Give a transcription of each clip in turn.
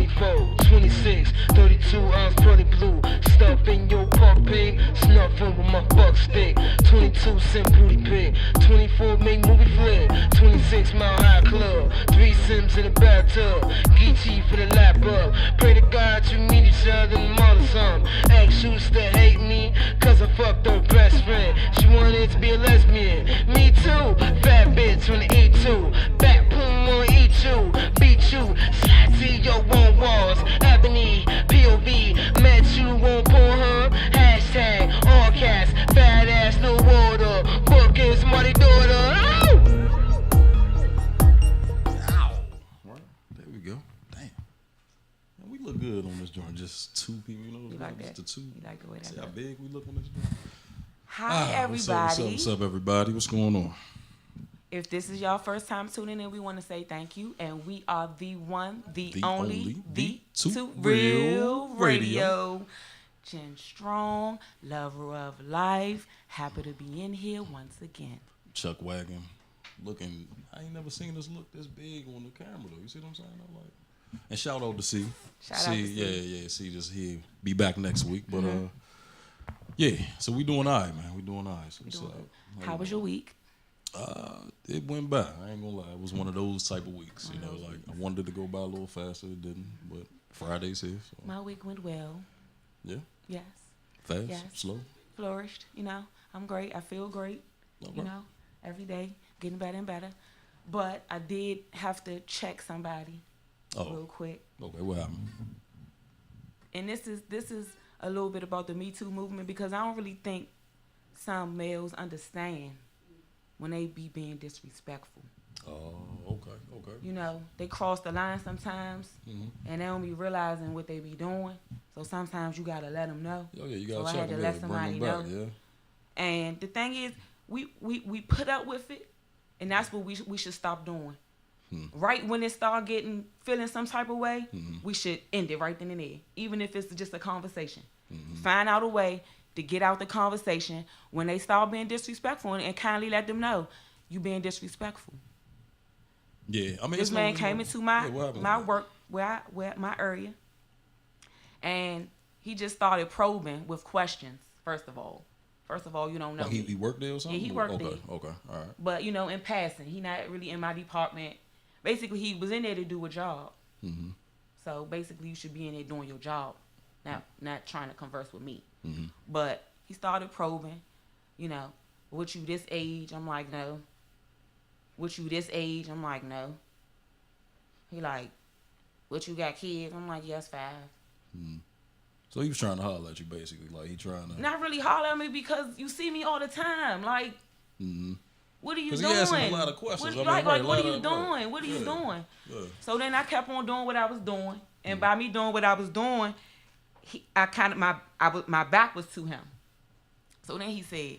24, 26, 32 ounce pretty blue. Stuff in your puppy, snuffing with my buck stick. 22 cent booty pick, 24 make movie flick. 26 mile high club, 3 Sims in the bathtub. Geechee for the lap up. Pray to God you meet each other and mother some. Ex used to hate me, cause I fucked her best friend. She wanted to be a lesbian. Me too, fat bitch on the E2. Back boom on E2, beat you, slide to your own walls. Ebony, POV, met you on Pornhub. Hashtag, all cash, fat ass, no water. Book is money daughter. Right, there we go. Damn. Man, we look good on this joint. Just two people, you know. You like that? The two. You like the way that See how looks? big we look on this joint? Hi, everybody. What's up, everybody? What's going on? If this is y'all first time tuning in, we want to say thank you. And we are the one, the only, the two real radio. Jen Strong, lover of life. Happy to be in here once again. Chuck Wagon. Looking, I ain't never seen us look this big on the camera, though. You see what I'm saying? I'm like, and shout out to C. Shout out to C. Yeah. C just here. Be back next week. But, yeah. So we doing all right, man. We doing all right. So what's up? How was your week? It went by. I ain't gonna lie. It was one of those type of weeks. You know, like I wanted it to go by a little faster. It didn't. But Friday's here. So. My week went well. Yeah. Yes. Fast. Yes. Slow. Flourished. You know, I'm great. I feel great. Okay. You know, every day getting better and better. But I did have to check somebody real quick. Okay. What happened? And this is a little bit about the Me Too movement, because I don't really think some males understand when they be being disrespectful. Oh, okay. You know, they cross the line sometimes, and they don't be realizing what they be doing. So sometimes you gotta let them know. Oh yeah, you gotta so check I had to them, let somebody know. Back, yeah. And the thing is, we put up with it, and that's what we should stop doing. Right when it start feeling some type of way, we should end it right then and there, even if it's just a conversation. Find out a way to get out the conversation when they start being disrespectful, and kindly let them know you being disrespectful. Yeah, I mean, this man came into my work where my area, and he just started probing with questions. First of all, you don't know. Like he worked there or something? Yeah, he worked there. Okay, all right. But you know, in passing, he not really in my department. Basically, he was in there to do a job. So basically, you should be in there doing your job, not trying to converse with me. But he started probing, you know, what you this age? I'm like, no. What you this age? I'm like, no. He like, what you got kids? I'm like, yes, 5. So he was trying to holler at you, basically, like he trying to. Not really holler at me, because you see me all the time. Like, what are you doing? Because he asked him a lot of questions. What are you doing? What are you doing? Yeah. So then I kept on doing what I was doing, and by me doing what I was doing, my back was to him. So then he said,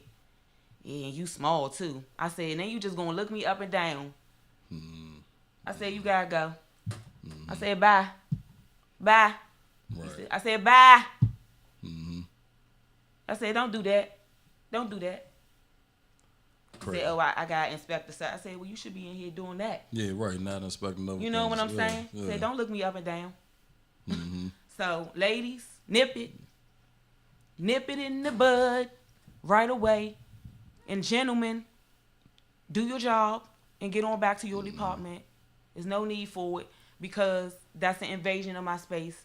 yeah, you small too. I said, then you just gonna look me up and down. I said, you gotta go. I said, bye. Bye. Right. I said, bye. I said, don't do that. Don't do that. He said, oh, I got inspector. I said, well, you should be in here doing that. Yeah, right. Not inspecting other You know things. what I'm saying? Yeah. Said, don't look me up and down. So, ladies, nip it. Nip it in the bud right away. And gentlemen, do your job and get on back to your department. There's no need for it, because that's an invasion of my space.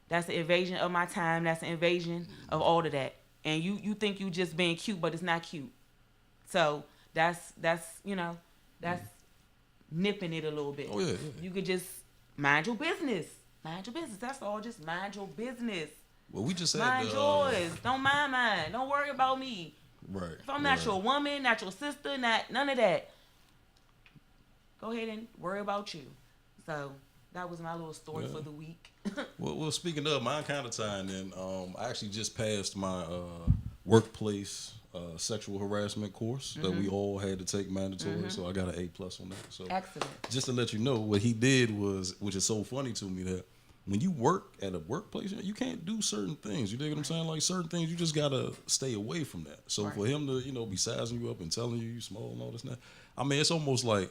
That's an invasion of my time. That's an invasion of all of that. And you think you just being cute, but it's not cute. So that's nipping it a little bit. Oh, yeah. You could just mind your business. Mind your business. That's all. Just mind your business. Well, we just said mind yours. Don't mind mine. Don't worry about me. Right. If I'm not your woman, not your sister, not none of that, go ahead and worry about you. So that was my little story for the week. Well, speaking of, mine kind of tying in. I actually just passed my workplace sexual harassment course that we all had to take mandatory. So I got an A+ on that. So excellent. Just to let you know, what he did was, which is so funny to me, that when you work at a workplace, you can't do certain things. You dig what I'm saying? Like certain things, you just gotta stay away from that. So for him to, be sizing you up and telling you small and all this and that, I mean, it's almost like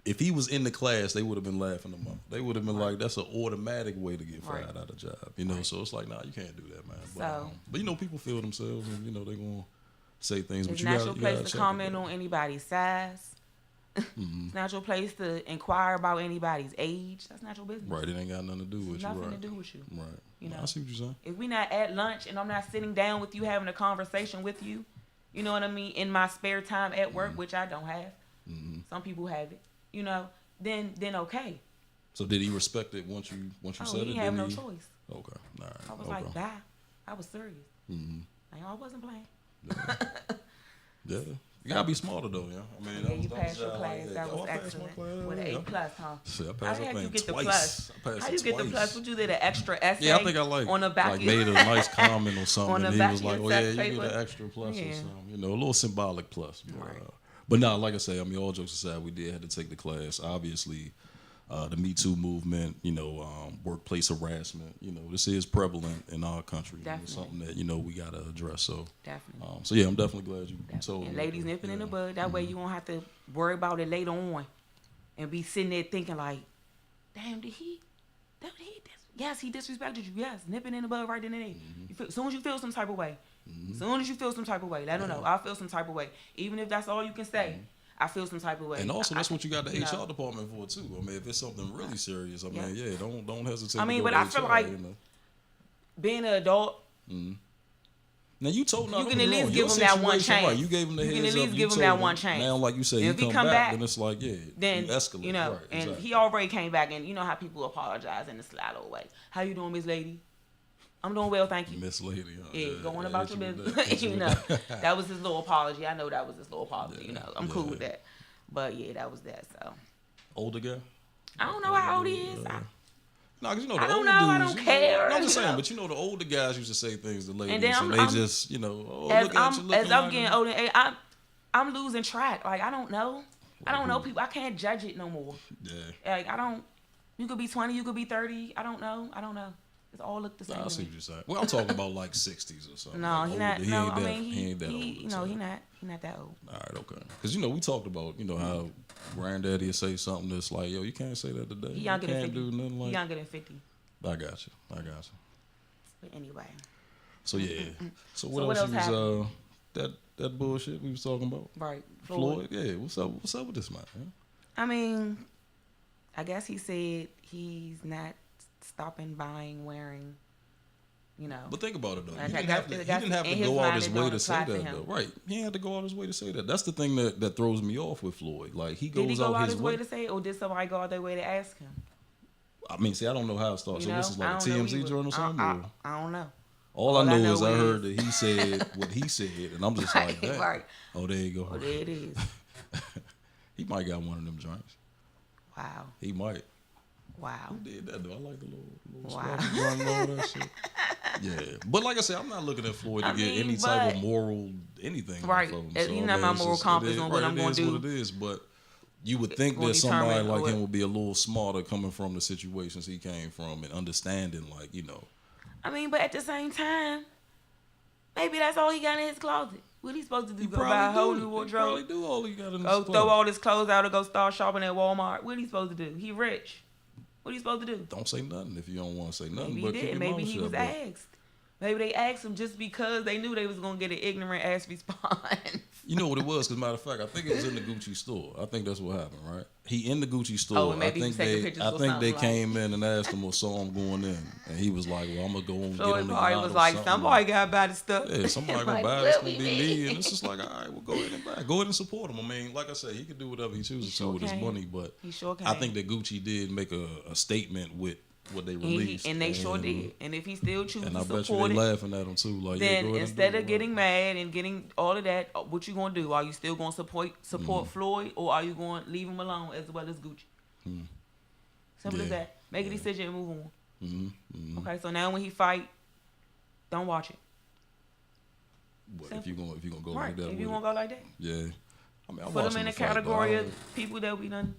if he was in the class, they would have been laughing him up. They would have been like, that's an automatic way to get fired out of job. You know, so it's like, nah, you can't do that, man. But you know, people feel themselves, and you know, they gonna say things. It's but not your place to comment on anybody's size. It's not your place to inquire about anybody's age. That's not your business. Right, it ain't got nothing to do with you. Nothing to do with you. Right. You know, I see what you're saying. If we not at lunch and I'm not sitting down with you having a conversation with you, you know what I mean, in my spare time at work, which I don't have. Some people have it. You know, then okay. So did he respect it once you said it? He have no choice. Okay. All right. I was like, bye. I was serious. Like, I wasn't playing. Yeah. You gotta be smarter though, yeah. I mean, Yeah, you passed your class. That was excellent. With an A+, huh? Shit, I How passed the heck my you thing get the twice. plus? I passed How it you get the twice. plus? What you did, an extra essay? Yeah, I think I on the back. made a nice comment or something, On the and he back was of like, your "Oh yeah, test you paper? get an extra plus or Yeah. something." You know, a little symbolic plus. Right. But nah, like I say, I mean, all jokes aside, we did have to take the class. Obviously, the Me Too movement, you know, workplace harassment, you know, this is prevalent in our country. Definitely. It's something that, you know, we got to address. So, Definitely. so yeah, I'm definitely glad you told me. And ladies nipping in the bud. That way you won't have to worry about it later on and be sitting there thinking like, damn, yes, he disrespected you. Yes, nipping in the bud right then and there. As soon as you feel some type of way, let them know. I feel some type of way. Even if that's all you can say, I feel some type of way. And also, that's what you got the HR know. department for too. I mean, if it's something really serious, I mean, yeah, don't hesitate. I mean, to but go I to feel HR, like you know. being an adult, Now you told you can at least give him that one chance. Right. You gave him the You can heads at least up, give him told that one chance. Now, like you said, If he he come come back, then it's like, yeah, then you escalate. you know, right, and exactly. he already came back, and you know how people apologize in the shallow way. How you doing, Miss Lady? I'm doing well, thank you. Miss Lady. Huh? Yeah, going yeah, about your hit you with business. that, you know, that was his little apology. I know that was his little apology. You know, I'm cool with that. But yeah, that was that. So Older guy. I don't know how old he is. No, because you know the I don't older know. dudes, I don't you know, care. No, I'm just you saying, know. but you know the older guys used to say things to ladies, And then they I'm- just, you know, oh, As look at you, looking I'm like getting a- older, I'm losing track. Like I don't know. I don't know people. I can't judge it no more. Yeah. Like I don't. You could be 20. You could be 30. I don't know. It's all look the same. Nah, I to see me. what you're saying. Well, I'm talking about like 60s or something. No, like he not. older. No, ain't I that, mean he ain't that old. you know, he not that old. All right, okay. Because you know we talked about how granddaddy would say something that's like, yo, you can't say that today. He You younger than can't 50. do nothing He like. younger than 50. I got you. But anyway. So yeah. So what what else else was happened? that bullshit we was talking about? Right. Floyd. Yeah. What's up with this man? Huh? I mean, I guess he said he's not stopping buying, wearing, you know. But think about it though. Like, He didn't have to, in his go out mind, his it way don't to say apply to that him. though. Right. He ain't had to go out his way to say that. That's the thing that throws me off with Floyd. Like he Did he goes go out his way to say it, or did somebody go out their way to ask him? I mean, see, I don't know how it starts. You So this is know? like a I don't know TMZ either. joint or something? I don't know. All I know is I is- heard that he said what he said, and I'm just like, that. Right. Oh, there you go. Oh, there it is. He might got one of them joints. Wow. He might. Wow. Who did that though? I like the little Wow. scruffy joint and all that shit. Yeah, but like I said, I'm not looking at Floyd to I get mean, any type of but- moral anything. Right. Off of him. He's So, not I mean, my it's moral just- compass it is- on what right, I'm gonna It do. is what it is, but you would think Gonna that somebody determine like what- him would be a little smarter coming from the situations he came from and understanding, like, you know. I mean, but at the same time, maybe that's all he got in his closet. What he supposed to do? Go buy a whole new He wardrobe? probably do all he got in Go his throw closet. all his clothes out or go start shopping at Walmart? What he supposed to do? He rich. What he supposed to do? Don't say nothing if you don't want to say nothing. Maybe but he keep did. your Maybe mouth he shut, was bro. asked. Maybe they asked him just because they knew they was gonna get an ignorant ass response. You know what it was? Because matter of fact, I think it was in the Gucci store. I think that's what happened, right? He in the Gucci store. Oh, and maybe I he was think taking they, pictures I or think they something, like- came in and asked him or saw him going in, and he was like, "Well, I'm gonna go and get So on it the probably yacht was or like, something." somebody gotta buy the stuff. Yeah, somebody gonna Like, buy it. It's will gonna be we? me, and it's just like, all right, well, go ahead and buy it. Go ahead and support him. I mean, like I said, he can do whatever he chooses sure to with his can. money, but He sure can. I think that Gucci did make a statement with what they released, And they sure did. And if he still chooses And I to bet you support they it, laughing at him too. Like, yeah, then go ahead instead and do of it, getting right. mad and getting all of that, what you gonna do? Are you still gonna support Floyd, or are you going to leave him alone as well as Gucci? Simple as Yeah. that. Make a decision and move on. Mm-hmm. Okay, so now when he fight, don't watch it. What, if you gonna go Right. like that, If with you it? gonna go like that, Yeah. I mean, I put watched them in the fight, but category I of don't- people that we done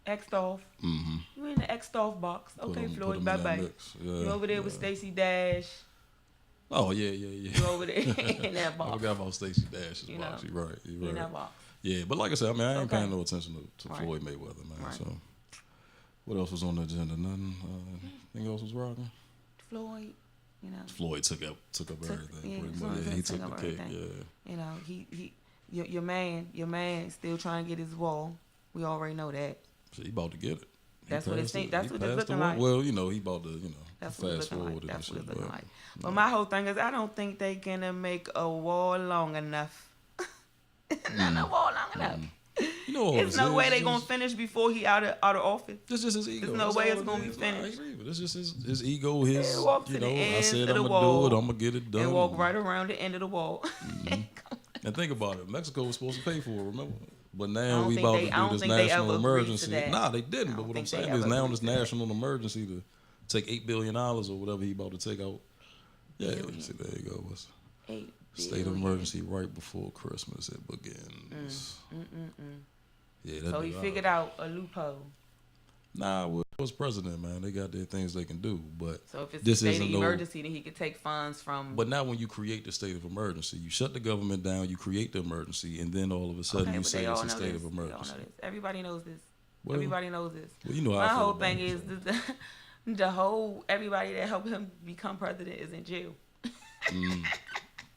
X'd off. Mhm. You in the X'd off box. Put Okay, 'em- put 'em Floyd, in bye that bye. mix. Yeah, You over there with yeah. Stacey Dash. Oh yeah. You over there in that I box. forgot about Stacey Dash's You box. know, You're right. You're in right. that box. Yeah, but like I said, I mean, I ain't Okay. paying no attention to Right. Floyd Mayweather, man. Right. So, what else was on the agenda? Nothing. Anything else was rocking? Floyd, you know. Floyd took up everything. Yeah, Pretty Floyd much. Yeah, he took took the up cake. everything. Yeah. You know, your man still trying to get his wall. We already know that. So he about to get it. That's what it seems. That's what it's passed looking the one. like. Well, you know, he about to, That's what it's fast looking forward like. and That's what shit. it's looking like. no. But my whole thing is, I don't think they gonna make a wall long enough. Not a wall long enough. You know, all There's this no is way they just- gonna finish before he out of office. It's just his ego. There's no That's way all it's it gonna be is. Nah, I finished. agree, but it's just his ego. His, Yeah, walk to you the know, I end said of I'm the gonna wall do it. I'm gonna get it done. And walk right around the end of the wall. And think about it. Mexico was supposed to pay for it, remember? But I now don't we think about they- to I do don't this think they ever national agreed to emergency. that. Nah, they didn't. I But don't what I'm think they saying ever is now agreed this to that. national emergency to take $8 billion or whatever he about to take out. Yeah, Billion. see, there you go. It's 8 state of billion. emergency right before Christmas it begins. Yeah, that So he be figured out a loophole. Nah, well, was president, man. They got their things they can do, but So if it's this a state isn't of no. emergency, then he could take funds from. But now, when you create the state of emergency, you shut the government down, you create the emergency, and then all of a sudden you but say they it's all a know state this. of They all emergency. know this. Everybody knows this. Well, Everybody knows this. Well, you know how My I feel whole about thing it, is so. the whole everybody that helped him become president is in jail.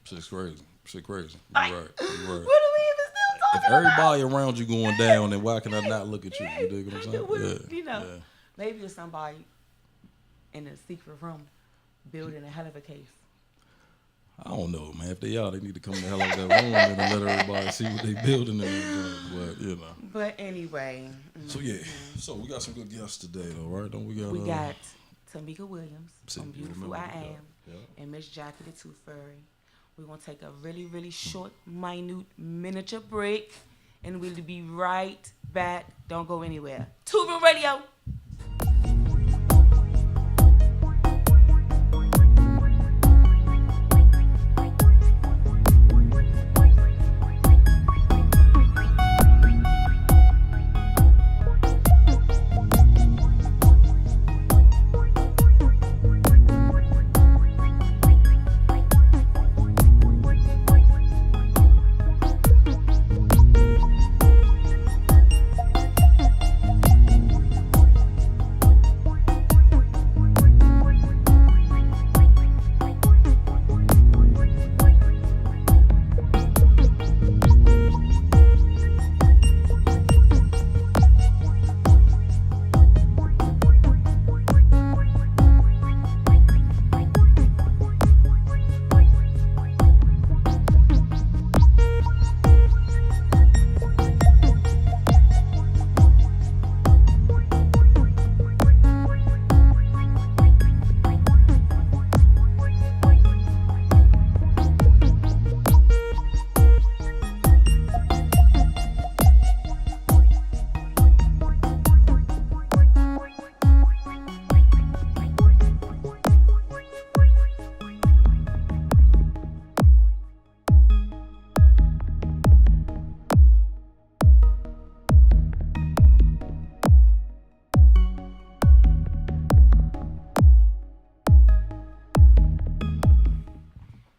Shit's crazy. Shit crazy. Like, You're right. You're right. What are we even still If talking everybody around you going down, then why can I not look at you? You dig what I'm saying? What- Yeah. you know. Yeah. Maybe it's somebody in a secret room building a hell of a case. I don't know, man. If they are, they need to come the hell out of that room and let everybody see what they building in there. But you know. But anyway, So yeah. So we got some good guests today, though, right? Don't we got? we got Tamika Williams See, from you Beautiful remember I that. Am Yeah. and Miss Jackie the Tooth Fairy. We're gonna take a really, really short, minute, miniature break, and we'll be right back. Don't go anywhere. Two Room Radio.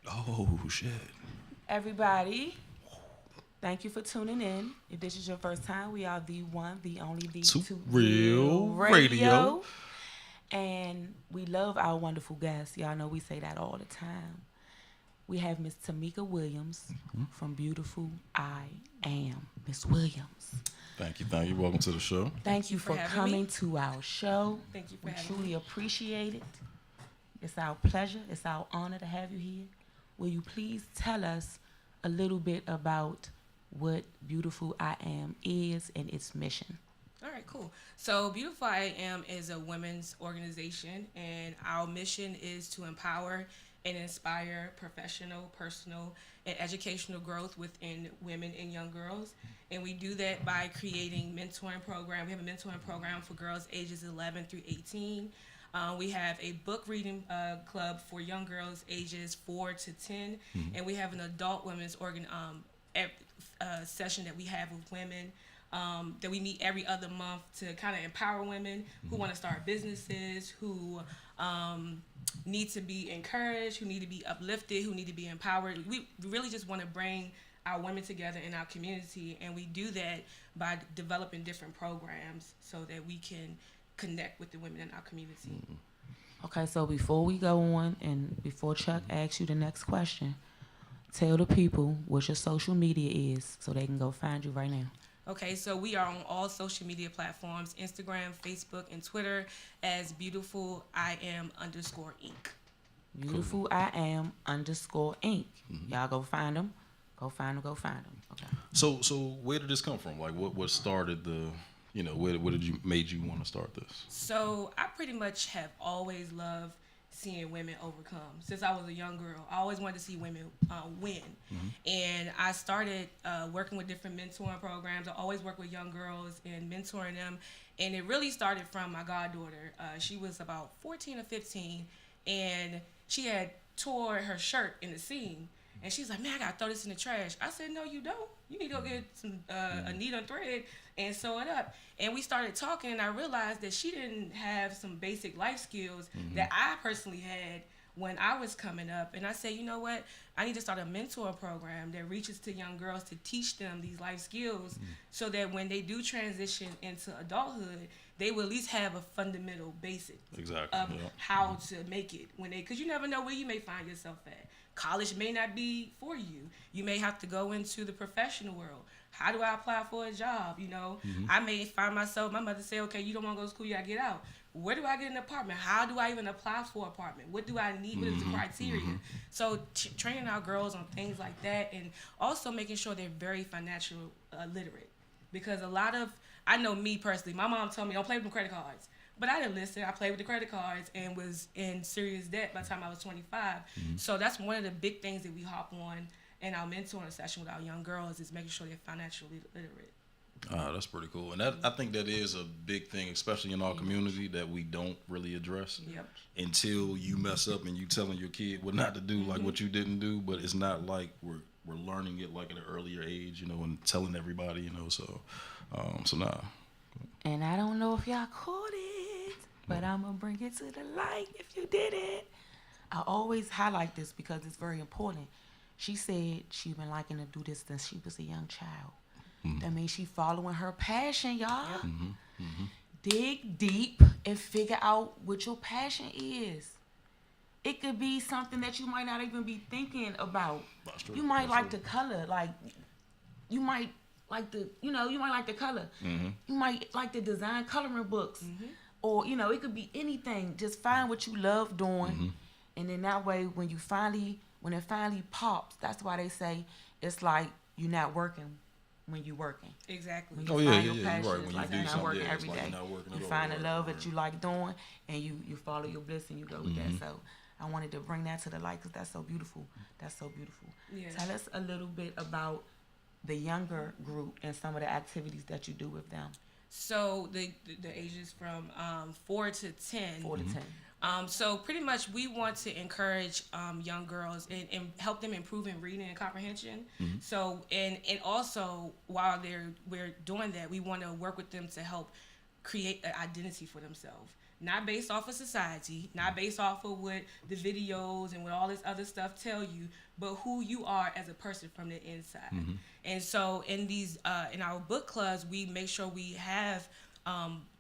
Oh shit. Everybody, thank you for tuning in. If this is your first time, we are the one, the only, the Two two Real Radio. And we love our wonderful guests. Y'all know we say that all the time. We have Miss Tamika Williams from Beautiful I Am. Miss Williams, Thank you. Welcome to the show. thank you for having coming me. to our show. Thank you for We having truly me. appreciate it. It's our pleasure. It's our honor to have you here. Will you please tell us a little bit about what Beautiful I Am is and its mission? All right, cool. So Beautiful I Am is a women's organization, and our mission is to empower and inspire professional, personal, and educational growth within women and young girls. And we do that by creating mentoring program. We have a mentoring program for girls ages 11 through 18. We have a book reading club for young girls ages 4 to 10. And we have an adult women's session that we have with women that we meet every other month to kind of empower women who want to start businesses, who need to be encouraged, who need to be uplifted, who need to be empowered. We really just want to bring our women together in our community, and we do that by developing different programs so that we can connect with the women in our community. Okay, so before we go on and before Chuck asks you the next question, tell the people what your social media is so they can go find you right now. Okay, so we are on all social media platforms, Instagram, Facebook, and Twitter as Beautiful I Am _Inc. Beautiful I Am _Inc. Y'all go find them. Go find them. Okay. So where did this come from? Like, what started the, what made you want to start this? So I pretty much have always loved seeing women overcome. Since I was a young girl, I always wanted to see women win. And I started working with different mentoring programs. I always work with young girls and mentoring them. And it really started from my goddaughter. She was about 14 or 15, and she had tore her shirt in the seam. And she's like, man, I got to throw this in the trash. I said, no, you don't. You need to go get some a needle and thread and sew it up. And we started talking, and I realized that she didn't have some basic life skills that I personally had when I was coming up. And I said, you know what? I need to start a mentor program that reaches to young girls to teach them these life skills so that when they do transition into adulthood, they will at least have a fundamental basic of how to make it because you never know where you may find yourself at. College may not be for you. You may have to go into the professional world. How do I apply for a job? I may find myself, my mother say, okay, you don't want to go to school, you got to get out. Where do I get an apartment? How do I even apply for an apartment? What do I need? What is the criteria? So training our girls on things like that, and also making sure they're very financial literate. Because I know me personally, my mom told me, don't play with them credit cards. But I didn't listen. I played with the credit cards and was in serious debt by the time I was 25. So that's one of the big things that we hop on in our mentoring session with our young girls is making sure they're financially literate. That's pretty cool. And I think that is a big thing, especially in our community, that we don't really address until you mess up and you telling your kid what not to do, like what you didn't do. But it's not like we're learning it like at an earlier age, and telling everybody, so nah. And I don't know if y'all caught it, but I'm going to bring it to the light if you didn't. I always highlight this because it's very important. She said she's been liking to do this since she was a young child. That means she following her passion, y'all. Dig deep and figure out what your passion is. It could be something that you might not even be thinking about. You might like the color, like you might like the, you might like the color. You might like the design coloring books. Or, it could be anything. Just find what you love doing. And then that way, when it finally pops, that's why they say it's like you're not working when you're working. Exactly. When you find your you're passion, right. When it's you like do you're not something, working it's every like day. you're not working You at all. find the love that you like doing, and you follow your bliss and you go with that. So I wanted to bring that to the light because that's so beautiful. That's so beautiful. Yeah. Tell us a little bit about the younger group and some of the activities that you do with them. So the ages from 4 to 10. 4 to 10. So pretty much we want to encourage young girls and help them improve in reading and comprehension. So and also while we're doing that, we want to work with them to help create an identity for themselves. Not based off of society, not based off of what the videos and what all this other stuff tell you, but who you are as a person from the inside. And so in these in our book clubs, we make sure we have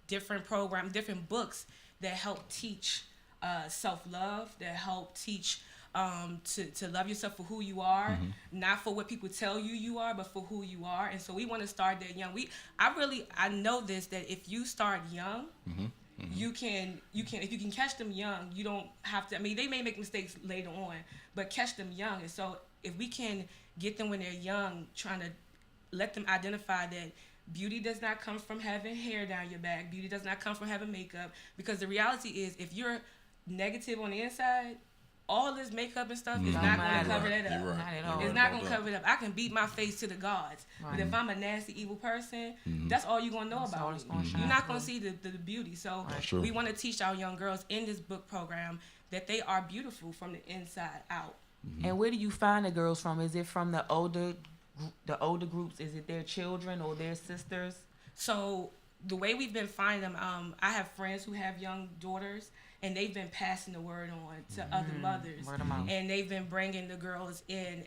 different programs, different books that help teach self-love, that help teach to love yourself for who you are, not for what people tell you are, but for who you are. And so we want to start that young. I know this, that if you start young, you can if you can catch them young, you don't have to. I mean, they may make mistakes later on, but catch them young. And so if we can get them when they're young, trying to let them identify that beauty does not come from having hair down your back. Beauty does not come from having makeup. Because the reality is, if you're negative on the inside, all this makeup and stuff is not going to cover that up. Not at all. It's not going to cover it up. I can beat my face to the gods. But if I'm a nasty, evil person, that's all you're going to know about me. You're not going to see the beauty. So we want to teach our young girls in this book program that they are beautiful from the inside out. And where do you find the girls from? Is it from the older groups? Is it their children or their sisters? So the way we've been finding them, I have friends who have young daughters, and they've been passing the word on to other mothers, and they've been bringing the girls in,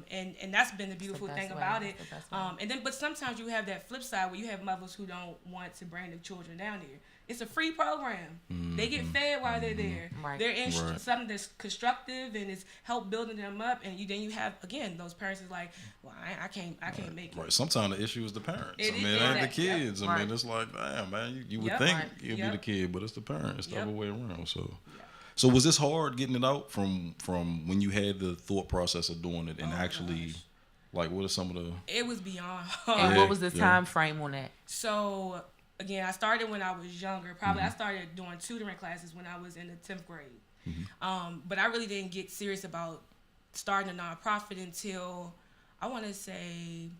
and that's been the beautiful thing about it. And then, but sometimes you have that flip side where you have mothers who don't want to bring the children down there. It's a free program. They get fed while they're there. Right. They're in something that's constructive and is help building them up. And then you have, again, those parents is like, well, I can't make it. Right. Sometimes the issue is the parents. It it ain't the kids. I mean, it's like, damn, man, you would think it'd be the kid, but it's the parent. It's the other way around. So was this hard getting it out from when you had the thought process of doing it and actually, like, what are some of the? It was beyond hard. And what was the time frame on that? So again, I started when I was younger. Probably I started doing tutoring classes when I was in the 10th grade. But I really didn't get serious about starting a nonprofit until I want to say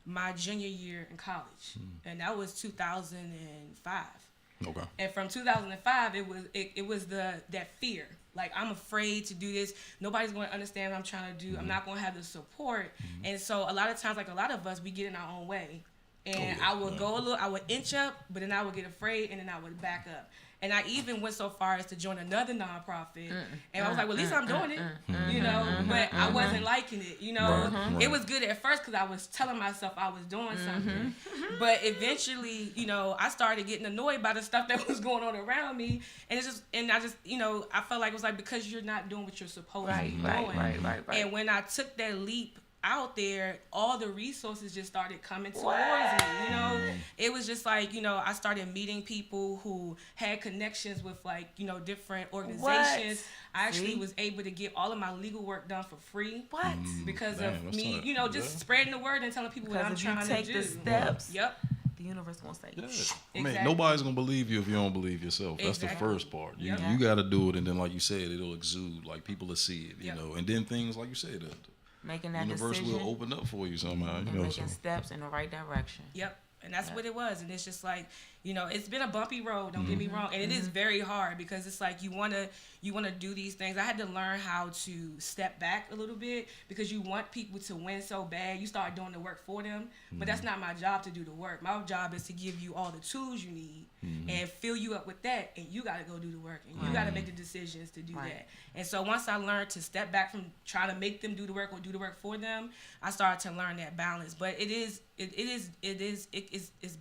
my junior year in college, and that was 2005. Okay. And from 2005, it was that fear. Like, I'm afraid to do this. Nobody's going to understand what I'm trying to do. I'm not going to have the support. And so a lot of times, like a lot of us, we get in our own way. And I would I would inch up, but then I would get afraid, and then I would back up. And I even went so far as to join another nonprofit. And I was like, well, at least I'm doing it, you know, but I wasn't liking it, you know. It was good at first because I was telling myself I was doing something. But eventually, you know, I started getting annoyed by the stuff that was going on around me. And I just, you know, I felt like it was like, because you're not doing what you're supposed to be doing. Right. And when I took that leap out there, all the resources just started coming towards me, you know. It was just like, you know, I started meeting people who had connections with, like, you know, different organizations. I actually was able to get all of my legal work done for free. Because of me, you know, just spreading the word and telling people what I'm trying to do. Take the steps. Yep. The universe gonna say. I mean, nobody's gonna believe you if you don't believe yourself. That's the first part. You got to do it, and then, like you said, it'll exude. Like, people will see it, you know. And then things, like you said, making that universe decision will open up for you somehow, you and know. making steps in the right direction. Yep. And that's what it was. And it's just like, you know, it's been a bumpy road, don't get me wrong. And it is very hard because it's like you wanna do these things. I had to learn how to step back a little bit because you want people to win so bad. You start doing the work for them. But that's not my job to do the work. My job is to give you all the tools you need and fill you up with that. And you got to go do the work. And you got to make the decisions to do that. And so once I learned to step back from trying to make them do the work or do the work for them, I started to learn that balance. But it's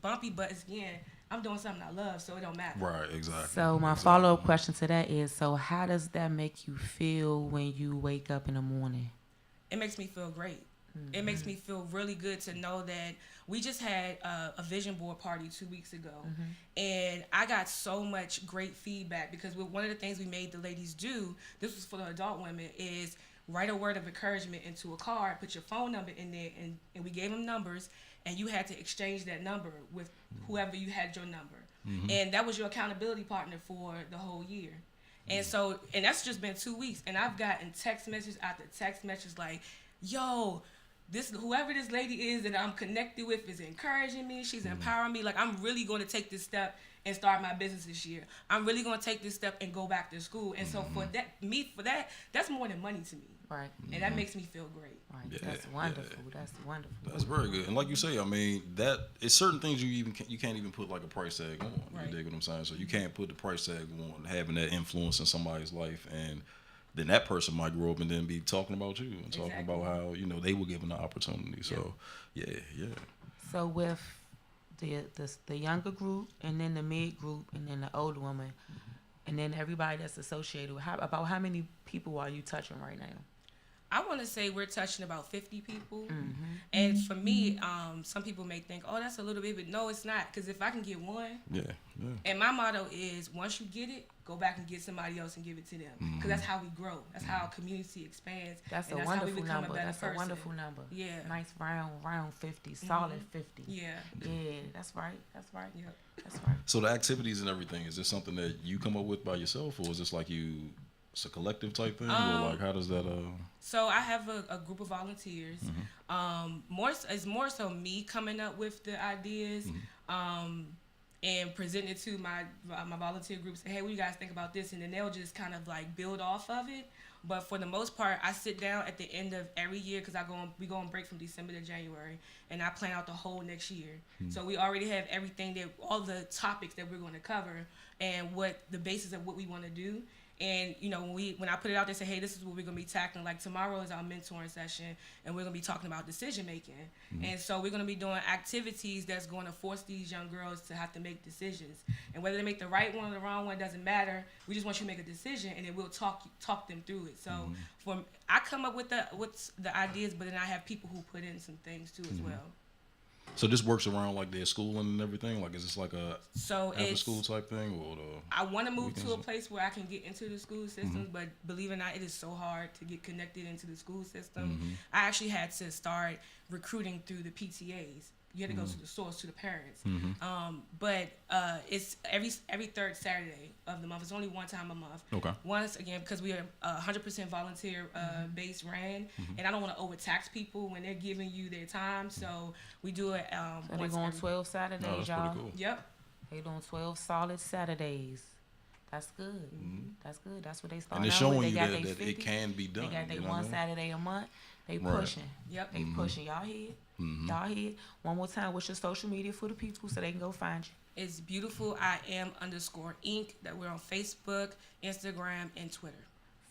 bumpy, but it's, again, I'm doing something I love, so it don't matter. Right, exactly. So my follow-up question to that is, so how does that make you feel when you wake up in the morning? It makes me feel great. It makes me feel really good to know that we just had a vision board party 2 weeks ago. And I got so much great feedback because one of the things we made the ladies do, this was for the adult women, is write a word of encouragement into a card, put your phone number in there, and we gave them numbers, and you had to exchange that number with whoever you had your number. And that was your accountability partner for the whole year. And so, and that's just been 2 weeks, and I've gotten text message after text message like, yo, whoever this lady is that I'm connected with is encouraging me. She's empowering me. Like, I'm really going to take this step and start my business this year. I'm really going to take this step and go back to school. And so for that, that's more than money to me. Right. And that makes me feel great. Right. Yeah, that's wonderful. Yeah. That's wonderful. That's very good. And like you say, I mean, that it's certain things you can't even put like a price tag on. Right. You dig what I'm saying? So you can't put the price tag on having that influence in somebody's life, and then that person might grow up and then be talking about you and talking about how, you know, they were given the opportunity. So yeah. So with the younger group, and then the mid group, and then the older woman, and then everybody that's associated with, about how many people are you touching right now? I want to say we're touching about 50 people. And for me, some people may think, oh, that's a little bit, but no, it's not. Because if I can get one, and my motto is, once you get it, go back and get somebody else and give it to them. Because that's how we grow. That's how our community expands. That's a wonderful number. That's a wonderful number. Yeah. Nice round 50, solid 50. Yeah. Yeah, that's right. Yep. That's right. So the activities and everything, is this something that you come up with by yourself, or is this like it's a collective type thing, or like how does that? So I have a group of volunteers. It's more so me coming up with the ideas, and presenting it to my volunteer group. Say, hey, what do you guys think about this? And then they'll just kind of like build off of it. But for the most part, I sit down at the end of every year because we go on break from December to January, and I plan out the whole next year. So we already have everything all the topics that we're going to cover and what the basis of what we want to do. And when I put it out there, say, hey, this is what we're gonna be tackling. Like tomorrow is our mentoring session, and we're gonna be talking about decision making. And so we're gonna be doing activities that's going to force these young girls to have to make decisions. And whether they make the right one or the wrong one doesn't matter. We just want you to make a decision, and then we'll talk them through it. So I come up with the ideas, but then I have people who put in some things too as well. So this works around like their schooling and everything? Like is this like a after school type thing? Or I want to move to a place where I can get into the school system, but believe it or not, it is so hard to get connected into the school system. I actually had to start recruiting through the PTAs. You had to go to the source, to the parents. But it's every third Saturday of the month. It's only one time a month. Okay. Once again, because we are 100% volunteer based ran, and I don't want to overtax people when they're giving you their time. So we do it. So they're going 12 Saturdays, no, that's y'all. pretty cool. Yep. They're doing 12 solid Saturdays. That's good. That's good. That's what they started. And it's out with. showing They you got that they 50. it can be done. They got their you know one what I mean? Saturday a month. They Right. pushing. Yep. They pushing. Y'all hear? Y'all hear? One more time. What's your social media for the people so they can go find you? It's beautiful. _Inc. That we're on Facebook, Instagram, and Twitter.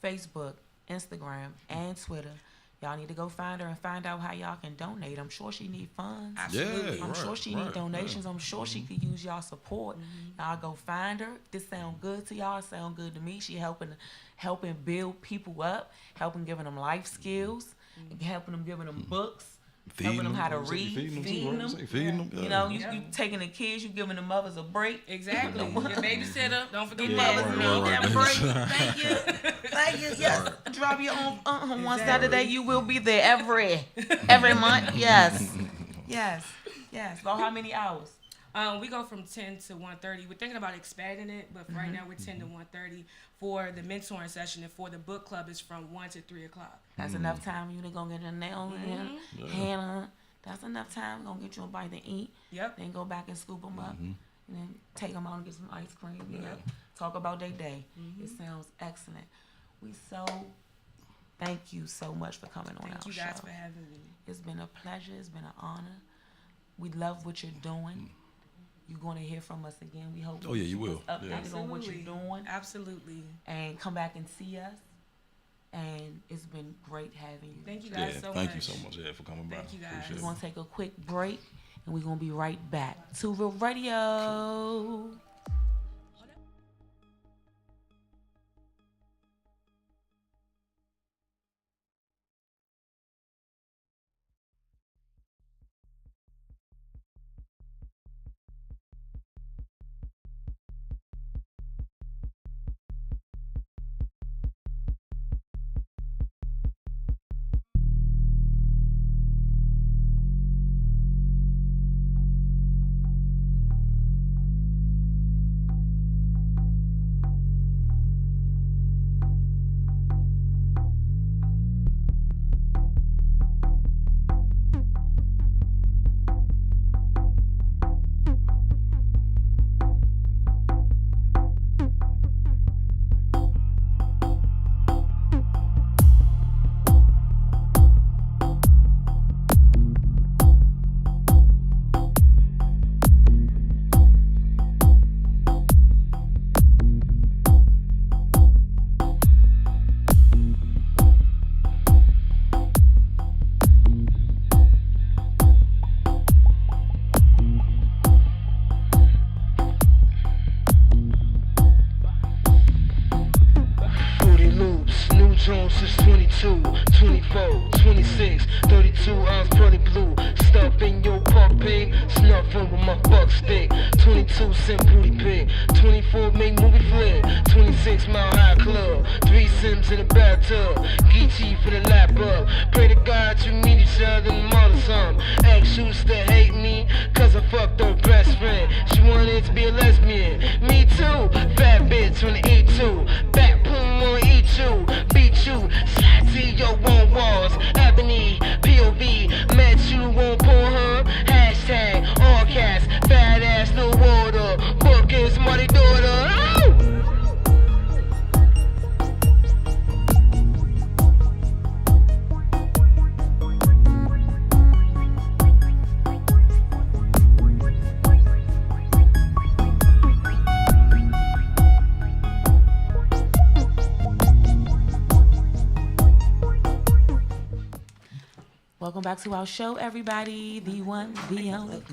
Facebook, Instagram, and Twitter. Y'all need to go find her and find out how y'all can donate. I'm sure she need funds. Absolutely. Yeah, I'm right, sure she right, need donations. right. I'm sure she could use y'all support. Y'all go find her. This sound good to y'all. Sound good to me. She helping build people up, helping giving them life skills, helping them giving them books. Helping them how to read, feeding them. You know, you taking the kids, you giving the mothers a break. Exactly. Your babysitter, don't forget Your that. mothers need that break. Thank you. Thank you. Yes. Drop your own on one Saturday. You will be there every month. Yes. Yes. About how many hours? We go from 10 to 1:30. We're thinking about expanding it, but right now we're 10 to 1:30 for the mentoring session, and for the book club is from 1 to 3 o'clock. That's enough time you to go get your nails in, Hannah. That's enough time. Gonna get you a bite to eat. Yep. Then go back and scoop them up, and then take them out and get some ice cream. Talk about their day. It sounds excellent. Thank you so much for coming on our show. Thank you guys for having me. It's been a pleasure. It's been an honor. We love what you're doing. You're going to hear from us again. We hope. Oh, yeah, you will. Updated on what you're doing. Absolutely. And come back and see us. And it's been great having you. Thank you guys so much. Thank you so much for coming by. Thank you guys. We're going to take a quick break, and we're going to be right back to Real Radio. Jones is 22, 24, 26, 32 ounce pretty blue. Stuff in your puppy, snuffing with my buck stick. 22 cent booty pick, 24 make movie flick. 26 mile high club, 3 Sims in the bathtub. Geechee for the lap up. Pray to God you meet each other and mother some. Ex used to hate me, cause I fucked her best friend. She wanted to be a lesbian. Me too, fat bitch on the E2. Back boom on E2. Beat you, slide to your own walls. Ebony, POV, met you on Pornhub. Hashtag, all cash, fat ass, no water. Bookings, money daughter. Oh! Welcome back to our show, everybody. The one, the only,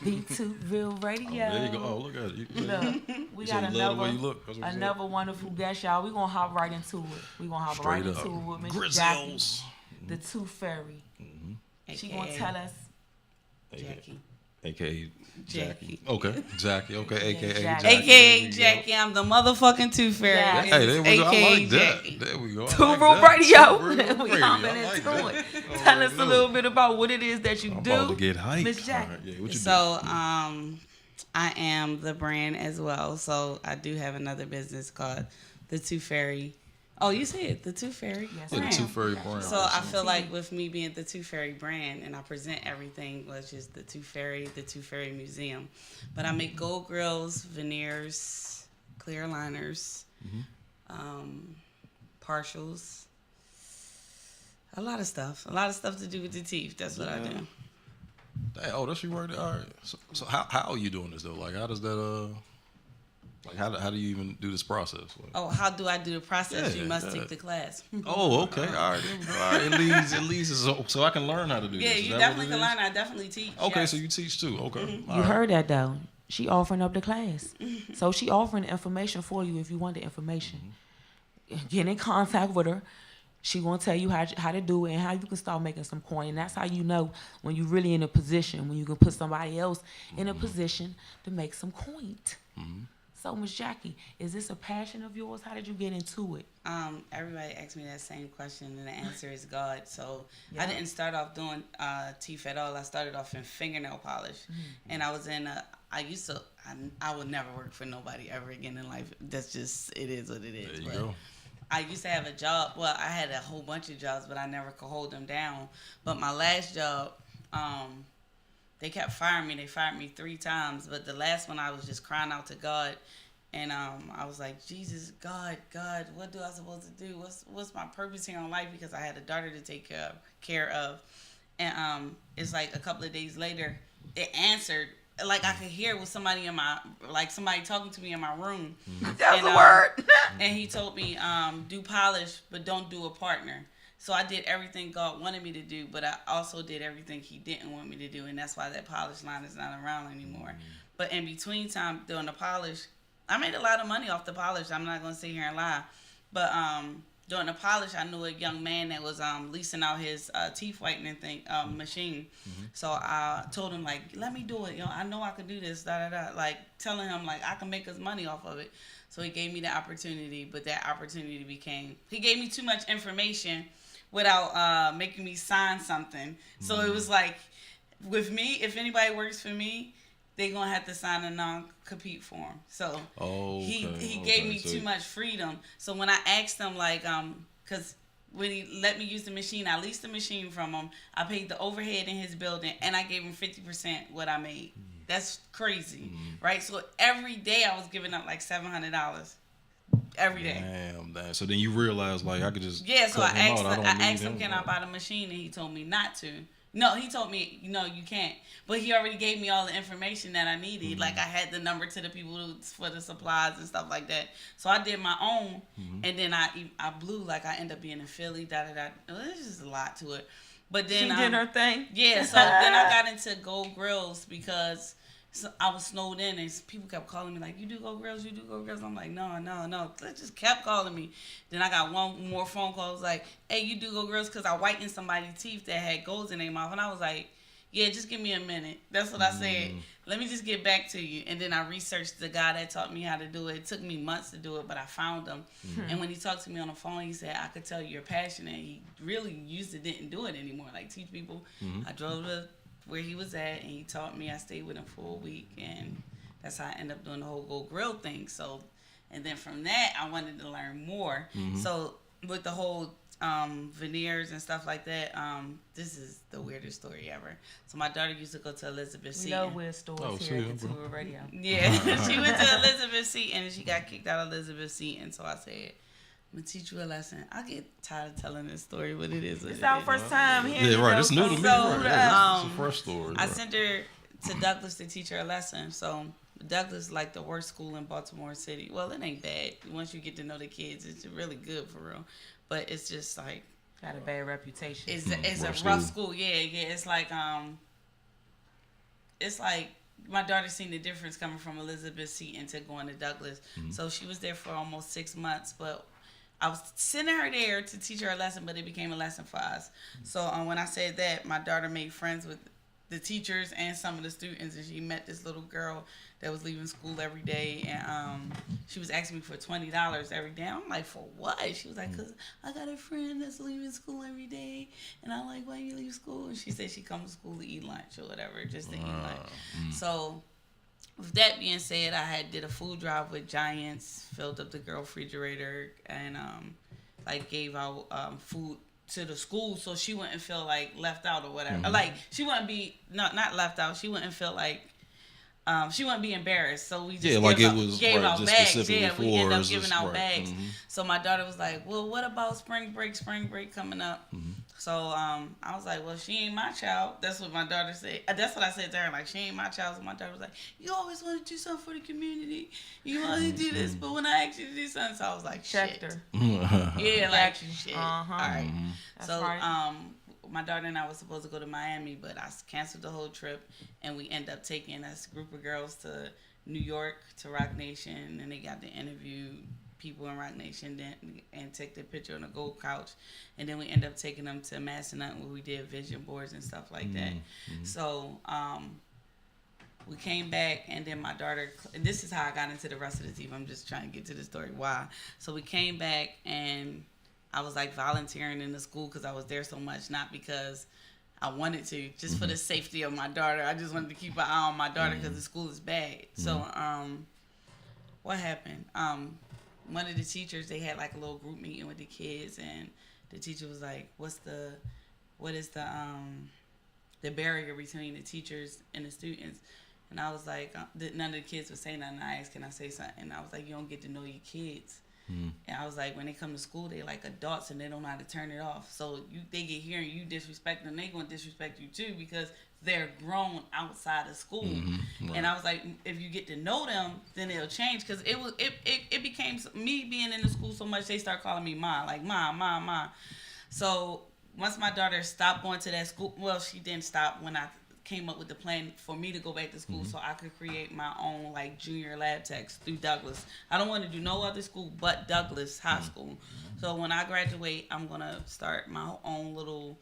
the two real radio. There you go. Oh, look at it. Look, we got another wonderful guest, y'all. We're going to hop right into it. We're going to hop right into it with Miss Jackie, the Tooth Fairy. She going to tell us. Jackie. AKA Jackie. Okay, Jackie. Okay, AKA Jackie. Jackie. AKA Jackie. I'm the motherfucking Tooth Fairy. Yes. Hey, there we go. I AKA like that. Jackie. There we go. Two Real Radio. We hopping into it. Tell us a little bit about what it is that you I'm do. about to get hyped. Miss Jackie. All right, yeah, what you So, do? I am the brand as well. So I do have another business called the Tooth Fairy. Oh, you see it, the Tooth Fairy. Yes, Yeah, the ma'am. Tooth Fairy brand. So I feel like with me being the Tooth Fairy brand, and I present everything, which is the Tooth Fairy Museum. But I make gold grills, veneers, clear aligners, partials, a lot of stuff to do with the teeth. That's what I do. Dang, oh, that's you right there. All right. So how are you doing this though? Like, how does that like how do you even do this process? Like, Oh, how do I do the process? Yeah, You must yeah. take the class. oh, okay. All right. There we go. All right. It leads so I can learn how to do Yeah, this. Is you that definitely what it can is? learn. I definitely teach. Okay, yes. so you teach too. Okay. All You right. heard that, though. She offering up the class. So she offering the information for you if you want the information. Get in contact with her. She gonna tell you how to do it and how you can start making some coin. And that's how you know when you're really in a position, when you can put somebody else in a position to make some coin. So, Miss Jackie, is this a passion of yours? How did you get into it? Everybody asks me that same question, and the answer is God. So Yeah. I didn't start off doing teeth at all. I started off in fingernail polish, and I was in I would never work for nobody ever again in life. That's just, it is what it is. There you But go. I used to have a job. Well, I had a whole bunch of jobs, but I never could hold them down. But my last job, they kept firing me. They fired me 3 times. But the last one, I was just crying out to God. And I was like, Jesus, God, what do I supposed to do? What's my purpose here in life? Because I had a daughter to take care of. And it's like a couple of days later, it answered. Like I could hear it with somebody somebody talking to me in my room. That's a word. And he told me, do polish, but don't do a partner. So I did everything God wanted me to do, but I also did everything he didn't want me to do. And that's why that polish line is not around anymore. But in between time doing the polish, I made a lot of money off the polish. I'm not going to sit here and lie. But during the polish, I knew a young man that was leasing out his teeth whitening machine. So I told him, like, let me do it. I know I could do this, Like, telling him, like, I can make us money off of it. So he gave me the opportunity, but that opportunity he gave me too much information without making me sign something. So it was like, with me, if anybody works for me, they're going to have to sign a non-compete form. So he gave me too much freedom. So when I asked him, like, because when he let me use the machine, I leased the machine from him. I paid the overhead in his building, and I gave him 50% what I made. That's crazy, right? So every day I was giving up like $700 every day. Damn. So then you realize, like, I could just So I asked him, him. can I buy the machine? And he told me not to. No, he told me, no, you can't. But he already gave me all the information that I needed. Like, I had the number to the people for the supplies and stuff like that. So I did my own, and then I blew. Like, I ended up being in Philly, There's just a lot to it. But then She did her thing. Yeah, so then I got into gold grills because I was snowed in, and people kept calling me like, you do gold grills? I'm like, no. They just kept calling me. Then I got one more phone call. It was like, hey, you do gold grills? Because I whitened somebody's teeth that had golds in their mouth. And I was like, yeah, just give me a minute. That's what I said. Let me just get back to you. And then I researched the guy that taught me how to do it. It took me months to do it, but I found him. And when he talked to me on the phone, he said, I could tell you're passionate. He really didn't do it anymore, like teach people. I drove to where he was at, and he taught me. I stayed with him for a week, and that's how I ended up doing the whole gold grill thing. So, and then from that, I wanted to learn more. So with the whole veneers and stuff like that, this is the weirdest story ever. So my daughter used to go to Elizabeth We Seton. love weird stories here at Couture Radio. Yeah, she went to Elizabeth Seton, and she got kicked out of Elizabeth Seton. So I said, I'm going to teach you a lesson. I get tired of telling this story, but it is what It's our first time hearing Yeah, right. It's new to me. Right. It's a fresh story. I sent her to Douglas to teach her a lesson. So Douglas is like the worst school in Baltimore City. Well, it ain't bad. Once you get to know the kids, it's really good for real. But it's just like, Got a bad reputation. It's a rough school. Yeah. It's like my daughter seen the difference coming from Elizabeth Seton to going to Douglas. So she was there for almost 6 months, but I was sending her there to teach her a lesson, but it became a lesson for us. So when I said that, my daughter made friends with the teachers and some of the students, and she met this little girl that was leaving school every day, and she was asking me for $20 every day. I'm like, for what? She was like, 'cause I got a friend that's leaving school every day, and I'm like, why you leave school? And she said she comes to school to eat lunch or whatever, just to eat lunch. So with that being said, I did a food drive with Giants, filled up the girl refrigerator, and like gave out food to the school so she wouldn't feel like left out or whatever. Like she wouldn't be not left out. She wouldn't feel like she wouldn't be embarrassed. So we just gave out bags. Yeah, we ended up giving out bags. So my daughter was like, well, what about spring break coming up? So I was like, well, she ain't my child. That's what my daughter said. That's what I said to her. Like, she ain't my child. So my daughter was like, you always want to do something for the community. You want to do this, but when I asked you to do something, so I was like, shit. Yeah, like shit. All right. That's so right. my daughter and I were supposed to go to Miami, but I canceled the whole trip, and we ended up taking us a group of girls to New York to Rock Nation, and they got to interview people in Rock Nation and take their picture on a gold couch, and then we ended up taking them to Massanutten where we did vision boards and stuff like that. So we came back, and then my daughter, and this is how I got into the rest of the team. I'm just trying to get to the story why. So we came back, and I was like volunteering in the school because I was there so much, not because I wanted to, just for the safety of my daughter. I just wanted to keep an eye on my daughter because the school is bad. So what happened? One of the teachers, they had like a little group meeting with the kids, and the teacher was like, what is the barrier between the teachers and the students? And I was like, none of the kids would say nothing. I asked, can I say something? And I was like, you don't get to know your kids. And I was like, when they come to school, they like adults and they don't know how to turn it off. So they get here and you disrespect them, they gonna disrespect you too because they're grown outside of school. Right. And I was like, if you get to know them, then it'll change. Because it became me being in the school so much, they start calling me Ma, like Ma. So once my daughter stopped going to that school, well, she didn't stop when I came up with the plan for me to go back to school so I could create my own like junior lab techs through Douglas. I don't want to do no other school but Douglas High School. So when I graduate, I'm gonna start my own little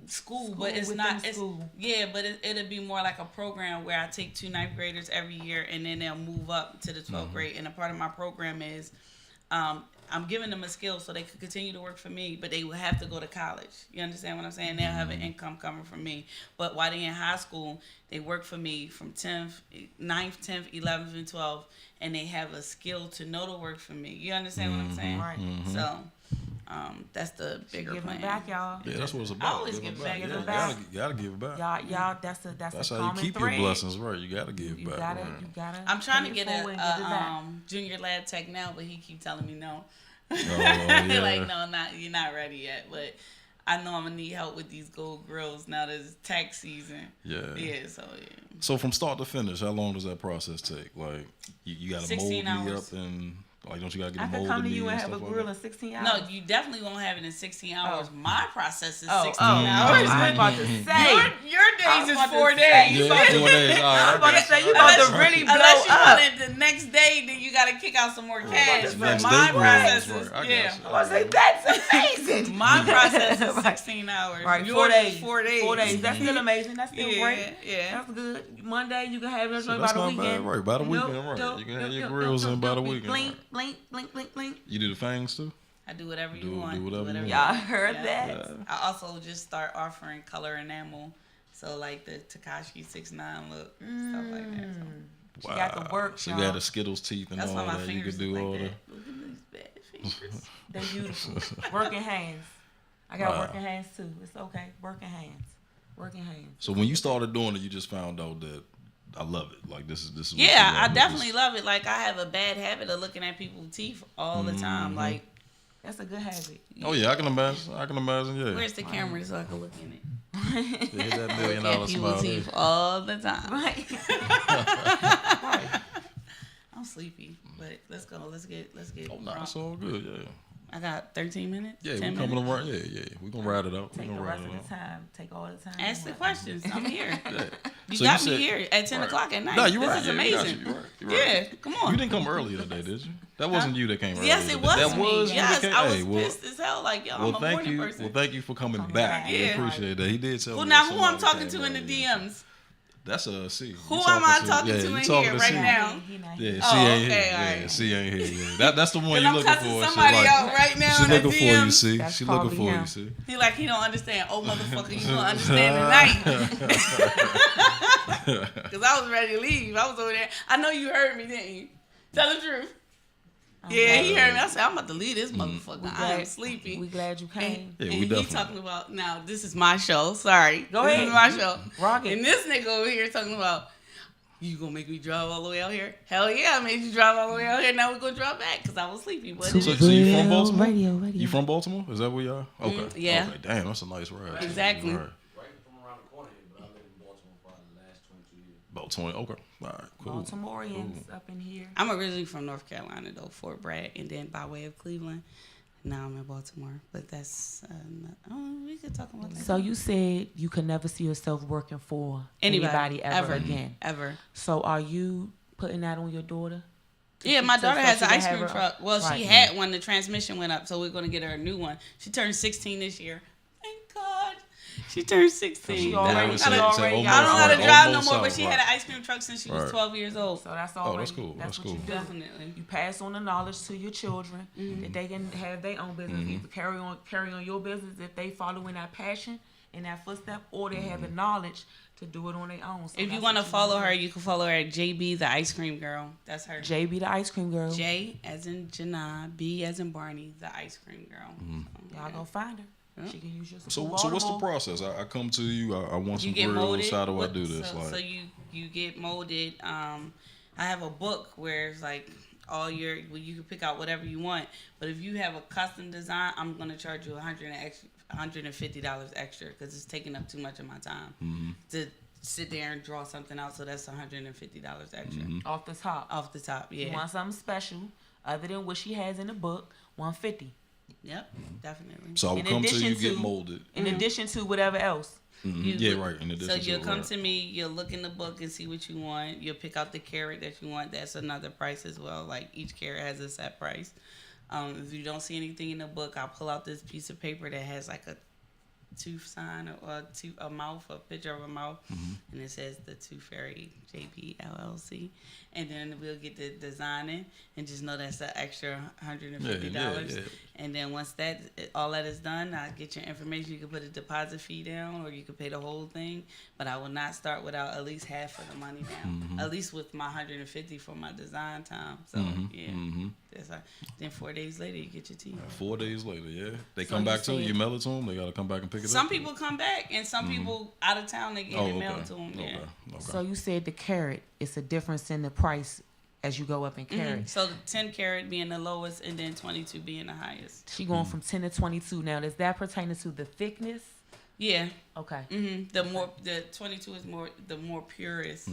school, but it's not. It's, but it'll be more like a program where I take 2 ninth graders every year, and then they'll move up to the 12th grade. And a part of my program is I'm giving them a skill so they could continue to work for me, but they will have to go to college. You understand what I'm saying? They'll have an income coming from me. But while they're in high school, they work for me from 9th, 10th, 11th, and 12th, and they have a skill to know to work for me. You understand what I'm saying? Right. So that's the bigger plan. Giving back, y'all. Yeah, that's what it's about. I always give back. Give back. You gotta give back. Y'all, that's a That's common how you keep thread. your blessings, right? You gotta give back. You gotta. I'm trying to pay get it forward and give it back. a junior lab tech now, but he keep telling me no. Yeah. Like, no, you're not ready yet. But I know I'm gonna need help with these gold grills now that it's tax season. Yeah. So from start to finish, how long does that process take? Like you gotta mold me hours. up and like don't you gotta get I a mold could come to me you and have a stuff grill like in 16 hours. No, you definitely won't have it in 16 hours. My process is 16 I hours. was about to say. Your days is 4 days. Yeah, 4 days. All I was right. about to say you about to really blow Unless you up. want it the next day, then you got to kick out some more cash. The But next my day, process right, is, I got yeah. you. I was like, that's amazing. My process is Right. 16 hours. Right, Yours 4 is days. 4 days. 4 days. That's still amazing. That's still great. Yeah. That's good. Monday you can have it So by that's the not weekend. bad, right? By the weekend, right? You can have your grills in by the weekend. Blink, right? blink, blink, blink, blink. You do the fangs too? I do whatever you Do want. whatever you want. Y'all heard Yeah. that? I also just start offering color enamel. So like the Tekashi 6ix9ine look, stuff like that. So She got the work, So y'all. you got the Skittles teeth and that's all why my that. You fingers could do look all like that. that. Look at these bad fingers. They beautiful. Working hands. I got Wow. working hands too. It's okay. Working hands. Working hands. So when you started doing it, you just found out that I love it. Like this is what you Yeah, I love. definitely love it. Like I have a bad habit of looking at people's teeth all the time. Like, That's a good habit. Oh yeah, I can imagine. Yeah. where's the camera so I can look in it? Yeah, hit that $1 million Look at smile. people's there. teeth all the time. Right. I'm sleepy, but let's go. Let's get. Oh no, it's all good. Yeah. I got 13 minutes. Yeah, 10 we coming minutes. around. Yeah. We gonna ride it out. Take the rest of the time. Take all the time. Ask the questions. I'm here. Yeah. You So got you me said- here at 10 o'clock at night. No, you're this right. is Yeah, we got amazing. you. You're right. You're Yeah, right. come on. You didn't come earlier today, did you? That wasn't you that came earlier. Yes, it today. was That me. was you Yes, that came. I was Hey, well, pissed as hell. Like, yo, well, I'm a thank morning you. person. Well, thank you for coming Coming back. back. We Yeah. appreciate that. He did tell Who me. now? that Who I'm somebody talking came to in the earlier. DMs? That's C. Who am I talking to you in talking here to right C. now? He not Yeah, here. C Oh, ain't okay, here. Yeah, alright. C ain't here. Yeah, that's the one Cause you I'm looking cussing for. She somebody like, out right now she in the looking for you, DMs. see. That's She looking probably for you, him. see. He like, he don't understand. Oh, motherfucker, you gonna understand tonight. Because I was ready to leave. I was over there. I know you heard me, didn't you? Tell the truth. Yeah, he heard me. I said, I'm about to leave this motherfucker. I am sleepy. We glad you came. Yeah, And we he definitely. talking about, now, this is my show. Sorry. Go This ahead. is my show. Rock it. And this nigga over here talking about, you gonna make me drive all the way out here? Hell yeah, I made you drive all the way out here. Now we're gonna drive back because I was sleepy. But So you from Baltimore? Radio. You from Baltimore? Is that where you are? Okay. yeah. Okay. Damn, that's a nice ride. Exactly. All right. Right from around the corner here, but I lived in Baltimore for the last 22 years. About 20. Okay. All right. Cool. Baltimoreans up in here. I'm originally from North Carolina though, Fort Bragg, and then by way of Cleveland. Now I'm in Baltimore, but that's we could talk about that. So you said you could never see yourself working for anybody ever again. Ever. So are you putting that on your daughter? Yeah, my daughter has an she ice can cream have her- truck. Well, Right. she had one. The transmission went up, so we're gonna get her a new one. She turned 16 this year. Thank God. She turned 16. She That already- was she it. already I got don't know it. how to Almost drive no south, more, but she right. had an ice cream truck since she was Right. 12 years old. So that's Oh, already, that's cool. That's That's what you cool. do. Definitely. You pass on the knowledge to your children that they can have their own business. Either carry on your business if they follow in that passion and that footstep, or they have the knowledge to do it on their own. So If you that's want to what follow do. her, you can follow her at JB the Ice Cream Girl. That's her. JB the ice cream girl. J as in Janai, B as in Barney, the Ice Cream Girl. So, Y'all go find her. Yeah. She can use your So what's the Baltimore. process? I come to you. I want you some get grills. molded. How do I What- do this? So you get molded. I have a book where it's like all your. Well, you can pick out whatever you want. But if you have a custom design, I'm gonna charge you $150 extra because it's taking up too much of my time to sit there and draw something out. So that's $150 extra Off the top. off the top. You Yeah. want something special other than what she has in the book, $150. Yep. Definitely. So I will In come to you, addition get to- molded. In addition to whatever else. Yeah, right. In addition So you'll to come right. to me, you'll look in the book and see what you want. You'll pick out the carrot that you want. That's another price as well. Like each carrot has a set price. If you don't see anything in the book, I'll pull out this piece of paper that has like a tooth sign or a mouth, a picture of a mouth, and it says the Tooth Fairy JB LLC. And then we'll get the designing and just know that's an extra $150. Yeah. And then once all that is done, I get your information. You can put a deposit fee down, or you can pay the whole thing. But I will not start without at least half of the money down. At least with my $150 for my design time. So that's then 4 days later you get your teeth. 4 days later, yeah. They So come you back to you. said- You mail it to them. They gotta come back and pick it up. Some people come back, and some people out of town they get it mailed to them. Yeah. Okay. So you said the carrot, it's a difference in the price as you go up in carat. So the 10 carat being the lowest, and then 22 being the highest. She going from 10 to 22 now. Does that pertain to the thickness? Yeah. Okay. The 22 is the more purest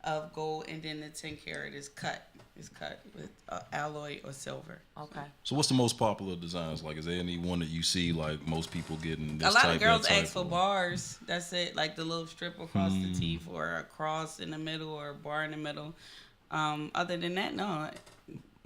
of gold, and then the 10 carat is cut. It's cut with alloy or silver. Okay. So what's the most popular designs? Like, is there any one that you see like most people getting this A lot type, of girls that type, ask for or- bars. That's it, like the little strip across the teeth, or a cross in the middle, or a bar in the middle. Other than that, no.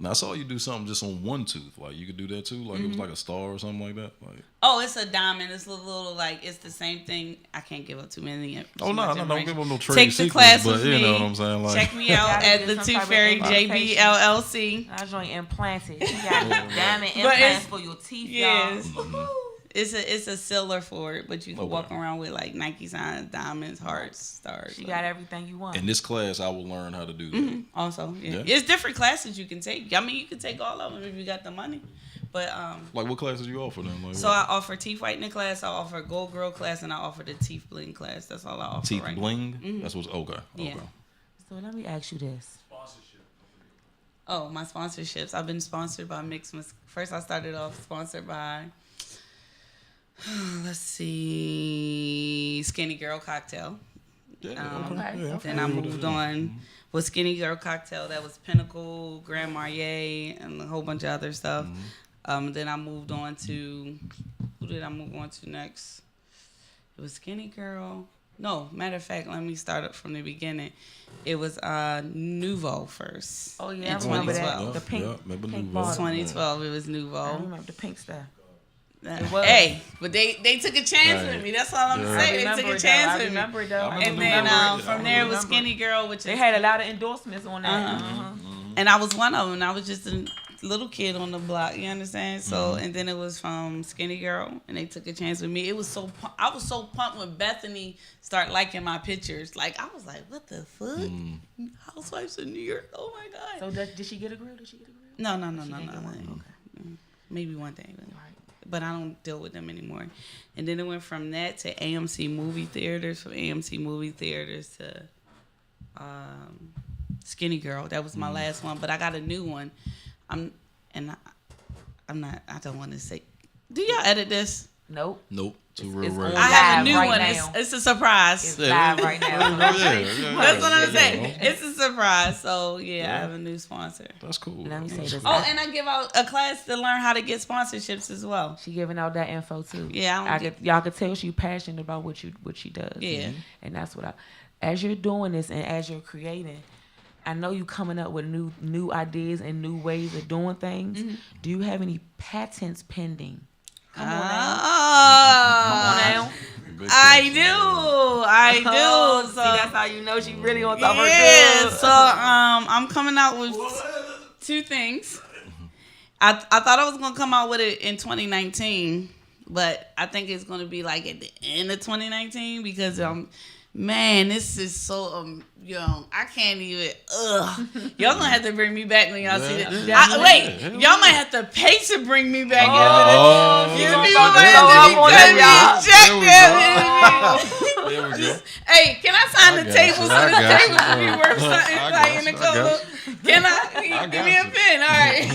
Now I saw you do something just on one tooth. Like you could do that too. Like it was like a star or something like that. Like Oh, it's a diamond. It's a little like it's the same thing. I can't give up too many. oh no, don't give them no trade Take the secrets. class But with you me. know what I'm saying. Like Check me out Gotta at get the some Tooth type of Fairy implantation. JB LLC. I joint implanted. She got diamond But implants it's- for your teeth, Yes. y'all. It's a sealer for it, but you can Okay. walk around with like Nike signs, diamonds, hearts, stars. She got everything you want. in this class, I will learn how to do that. Also, yeah. Yeah. It's different classes you can take. I mean, you can take all of them if you got the money. But Like what classes you offer then? Like so what? I offer teeth whitening class, I offer gold girl class, and I offer the teeth bling class. That's all I offer. Teeth right now. bling. That's what's okay. Yeah. Okay. So let me ask you this. Oh, my sponsorships. I've been sponsored by First, I started off sponsored by, let's see, Skinny Girl Cocktail. Yeah. okay. Yeah, Then I moved on with Skinny Girl Cocktail. That was Pinnacle, Grand Marnier, and a whole bunch of other stuff. Then I moved on to, who did I move on to next? It was Skinny Girl. No, matter of fact, let me start up from the beginning. It was Nouveau first. Oh yeah, in I remember 2012. that. The pink, remember pink Nouveau. bottle. 2012, it was I Nouveau. remember the pink stuff. Was. Hey, but they took a chance with me. That's all I'm saying. They took a chance with me. I remember it though. And then from there it was Skinny Girl, which they is, had a lot of endorsements on that. and I was one of them. I was just a little kid on the block. You understand? So and then it was from Skinny Girl, and they took a chance with me. It was so I was so pumped when Bethany started liking my pictures. Like I was like, what the fuck? Housewives of New York. Oh my god. So did she get a grill? No. Okay. Maybe one day. But I don't deal with them anymore. And then it went from that to AMC movie theaters, from AMC movie theaters to Skinny Girl. That was my last one, but I got a new one. I don't want to say. Do y'all edit this? Nope. Too real It's right. I have a new right one. now. It's a surprise. It's live right now. That's what I'm saying. It's a surprise. So yeah, I have a new sponsor. That's cool. Let me say this. Oh, and I give out a class to learn how to get sponsorships as well. She giving out that info too. Yeah, y'all could tell she passionate about what she does. Yeah. And that's what as you're doing this and as you're creating, I know you coming up with new ideas and new ways of doing things. Do you have any patents pending? Come on now. I do. So See, that's how you know she really on top of her yeah. good. So I'm coming out with two things. I thought I was gonna come out with it in 2019, but I think it's gonna be like at the end of 2019 because man, this is so young. I can't even. Y'all gonna have to bring me back when y'all see it. Y'all might have to pay to bring me back. You people might have to be checked. Hey, can I sign the table so the table can be worth something? Like in the cover. Can I? Give me a pen. All right.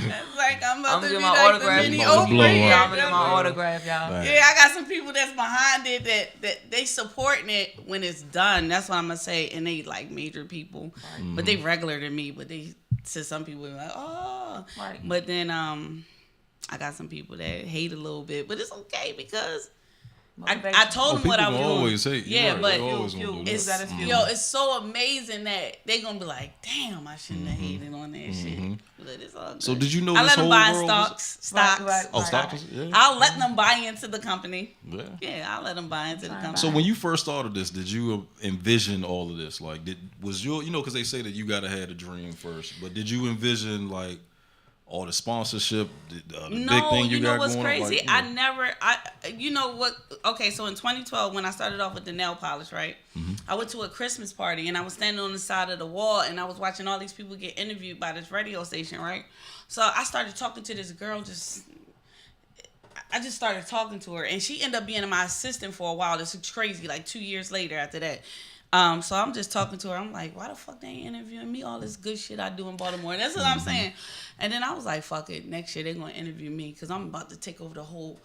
That's like I'm about to be my like autograph. the mini I'm Oprah. blow here. up. I'm gonna get my autograph, y'all. Yeah, I got some people that's behind it that they supporting it when it's done. That's what I'm gonna say. And they like major people, but they regular to me. But they to some people like, oh, Right. But then I got some people that hate a little bit, but it's okay because I told them what I was doing. Always hate. Yeah, Right. but They always gonna do it's that. it's so amazing that they gonna be like, damn, I shouldn't have hated on that shit. But it's all good. So did you know I this let them whole buy world stocks. Right. Oh, stocks. Yeah. I'll let them buy into the company. Yeah. Yeah, I'll let them buy into the company. So when you first started this, did you envision all of this? Like, was your because they say that you gotta have a dream first, but did you envision like all the sponsorship, the big thing you got what's going crazy? on? Like, You know what? Okay, so in 2012, when I started off with the nail polish, right? I went to a Christmas party and I was standing on the side of the wall and I was watching all these people get interviewed by this radio station, right? So I started talking to this girl. I just started talking to her and she ended up being my assistant for a while. This is crazy. Like 2 years later after that. So I'm just talking to her. I'm like, why the fuck they ain't interviewing me? All this good shit I do in Baltimore. And that's what I'm saying. And then I was like, fuck it. Next year they're going to interview me because I'm about to take over the whole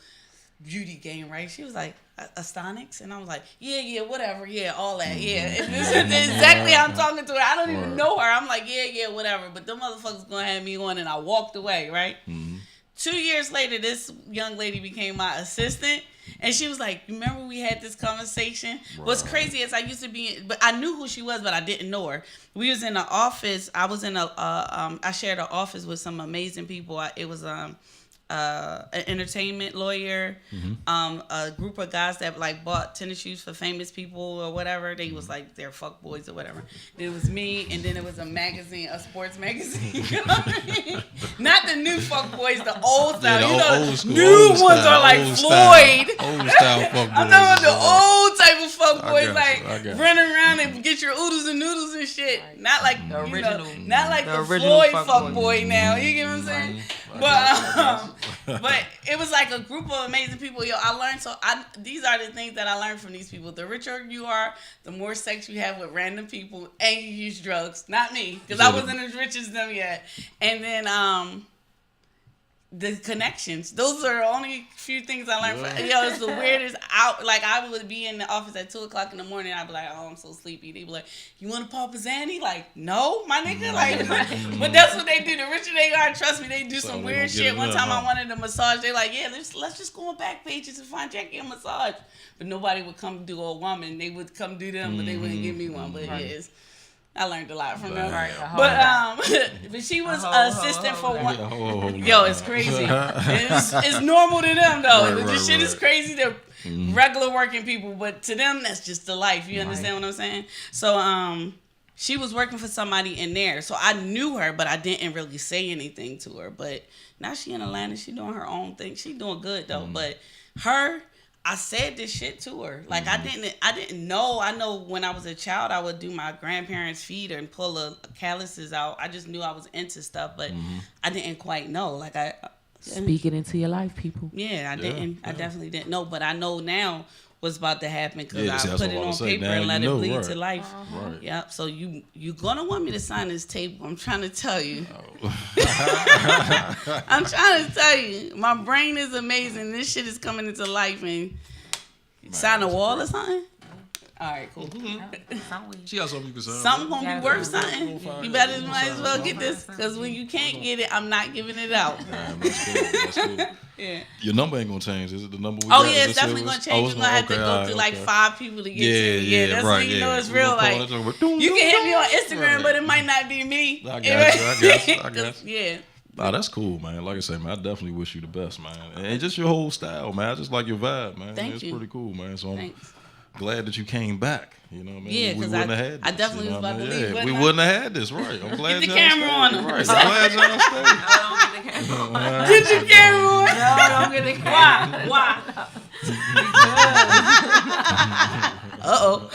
beauty game, right? She was like, Astonics? And I was like, yeah, whatever. Yeah, all that. Yeah. And this is exactly how I'm talking to her. I don't even know her. I'm like, yeah, whatever. But them motherfuckers going to have me on and I walked away, right? 2 years later, this young lady became my assistant. And she was like, remember we had this conversation? Right. What's crazy is I used to be, but I knew who she was, but I didn't know her. We was in the office. I was in I shared an office with some amazing people. It was an entertainment lawyer, a group of guys that like bought tennis shoes for famous people or whatever. They was like their fuck boys or whatever. Then it was me, and then it was a magazine, a sports magazine. Not the new fuck boys, the old style. Old new ones are like Floyd. Old style fuck boys. I'm talking about the old type of fuck boys, I got running around and get your oodles and noodles and shit. Right. Not like the original, not like the Floyd fuck boy now. You get what I'm saying? But it was like a group of amazing people. Yo, I learned these are the things that I learned from these people. The richer you are, the more sex you have with random people, and you use drugs. Not me, because I wasn't as rich as them yet. And then the connections. Those are the only few things I learned from. It's the weirdest. Like I would be in the office at 2:00 in the morning. I'd be like, oh, I'm so sleepy. They'd be like, you want to pop a Zanny? Like, no, my nigga. Like, but that's what they do. The richer they are, trust me, they do some weird shit. One time I wanted a massage. They're like, yeah, let's just go on back pages and find Jackie a massage. But nobody would come do a woman. They would come do them, but they wouldn't give me one. But yes. I learned a lot from them. Right. But she was assistant for one. Yo, it's crazy. It's normal to them though. This shit is crazy to regular working people, but to them that's just the life. You understand what I'm saying? So she was working for somebody in there, so I knew her, but I didn't really say anything to her. But now she in Atlanta, she doing her own thing. She doing good though. But her. I said this shit to her. Like I didn't know. I know when I was a child, I would do my grandparents' feet and pull the calluses out. I just knew I was into stuff, but I didn't quite know. Like speak it into your life, people. Yeah, I didn't. I definitely didn't know, but I know now what's about to happen because I put it on paper and let it bleed to life. Right. Yep. So you gonna want me to sign this table? I'm trying to tell you. I'm trying to tell you. My brain is amazing. This shit is coming into life and sign a wall or something. All right, cool. She got something you can say. Something gonna be worth something. You better might as well get this because when you can't get it, I'm not giving it out. That's cool. Yeah. Your number ain't gonna change. Is it the number we got? Oh yeah, it's definitely gonna change. You're gonna have to go through like 5 people to get to it. Yeah, that's right, when you know it's real. Like you can hit me on Instagram, but it might not be me. I got you. Yeah. Nah, that's cool, man. Like I say, man, I definitely wish you the best, man. And just your whole style, man. I just like your vibe, man. It's pretty cool, man. So I'm glad that you came back. You know what I mean? Yeah, because I definitely was about to leave. We wouldn't have had this, right? I'm glad get the camera on him. Right. I'm glad y'all stayed. Get your camera on. No, don't get the camera. Why? Uh-oh.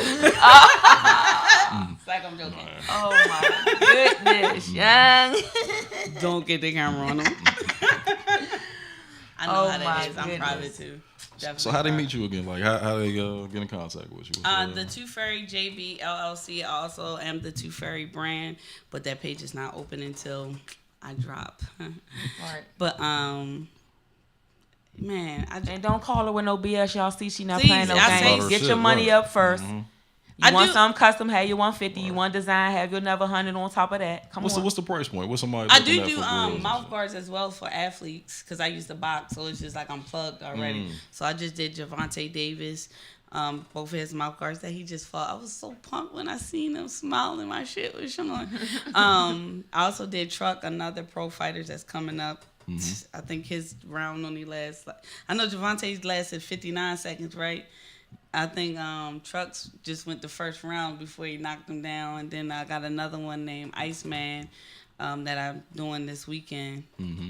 It's like I'm joking. Oh, my goodness, young. Don't get the camera on him. I know how that is. I'm private, too. Definitely. So how they meet you again? Like how they get in contact with you? The Two Fairy JB LLC. I also am the Two Fairy brand, but that page is not open until I drop. Right. But man, and don't call her with no BS. Y'all see she not Please, playing no games. Get your money up first. You want something custom, have your 150. You want design, have your another 100 on top of that. Come on. What's the price point? What's somebody? I do mouth guards as well for athletes because I use the box, so it's just like I'm plugged already. So I just did Javante Davis, both of his mouth guards that he just fought. I was so pumped when I seen him smiling. My shit was showing. I also did Truck, another pro fighter that's coming up. I think his round only lasts. I know Javante's lasted 59 seconds, right? I think Trucks just went the first round before he knocked him down. And then I got another one named Iceman that I'm doing this weekend.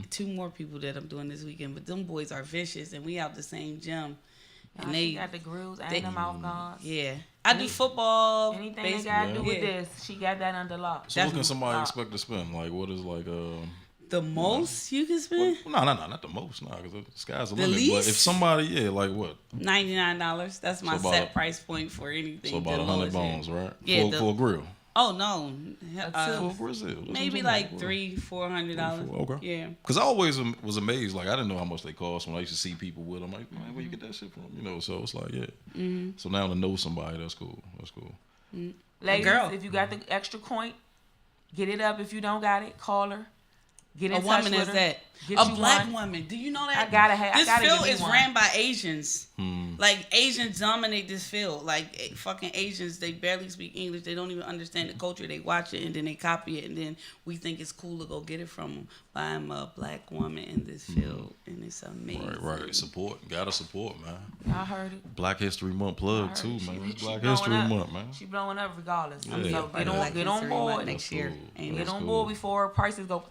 2 more people that I'm doing this weekend. But them boys are vicious, and we out the same gym. And they got the grills and the mouth guards. Yeah. I do football. Anything they got to do with this, she got that under lock. So what can somebody expect to spend? Like, what is like... the most you can spend? Well, no, not the most. No, because the sky's the limit. Least? But if somebody, like what? $99. That's my set price point for anything. So about 100 bones, right? Yeah. For a grill. Oh no. For Brazil. Maybe like $300-$400. Okay. Yeah. Because I always was amazed. Like I didn't know how much they cost when I used to see people with them. Like, man, where you get that shit from? You know. So it's like, yeah. So now to know somebody, that's cool. That's cool. Ladies, if you got the extra coin, get it up. If you don't got it, call her. Get in touch with her. That. A black woman. Do you know that? This field is ran by Asians. Like Asians dominate this field. Like fucking Asians, they barely speak English. They don't even understand the culture. They watch it and then they copy it, and then we think it's cool to go get it from them. But I'm a black woman in this field, and it's amazing. Right. Support. Gotta support, man. Y'all heard it. Black History Month plug too, man. It's Black History Month, man. She blowing up regardless. Yeah. So get on board next year. Get on board before prices go.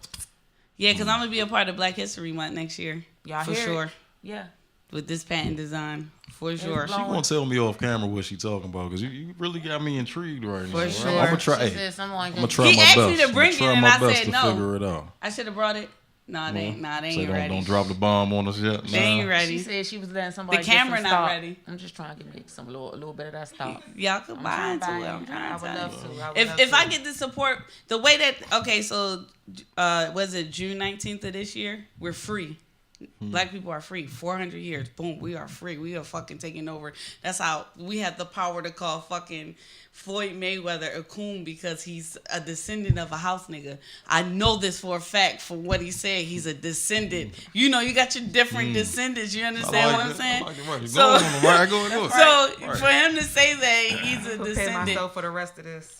Yeah, because I'm going to be a part of Black History Month next year. Y'all for sure. Yeah. With this patent design. For sure. She going to tell me off camera what she talking about because you really got me intrigued right now. For sure. I'm going to try. She said something like I'm going to try my best. He asked me to bring it and I said no. Figure it out. I should have brought it. Nah, they ain't ready. Don't drop the bomb on us yet. They ain't ready. She said she was letting somebody. The camera get some not stock. ready. I'm just trying to get some little bit of that stock. Y'all could buy into it. I would love to. If I get the support, the way that so was it June 19th of this year? We're free. Black people are free. 400 years. Boom. We are free. We are fucking taking over. That's how we have the power to call fucking Floyd Mayweather a coon because he's a descendant of a house nigga. I know this for a fact from what he said. He's a descendant. You know, you got your different descendants. You understand what I'm saying? So for him to say that he's a Prepare descendant. myself for the rest of this.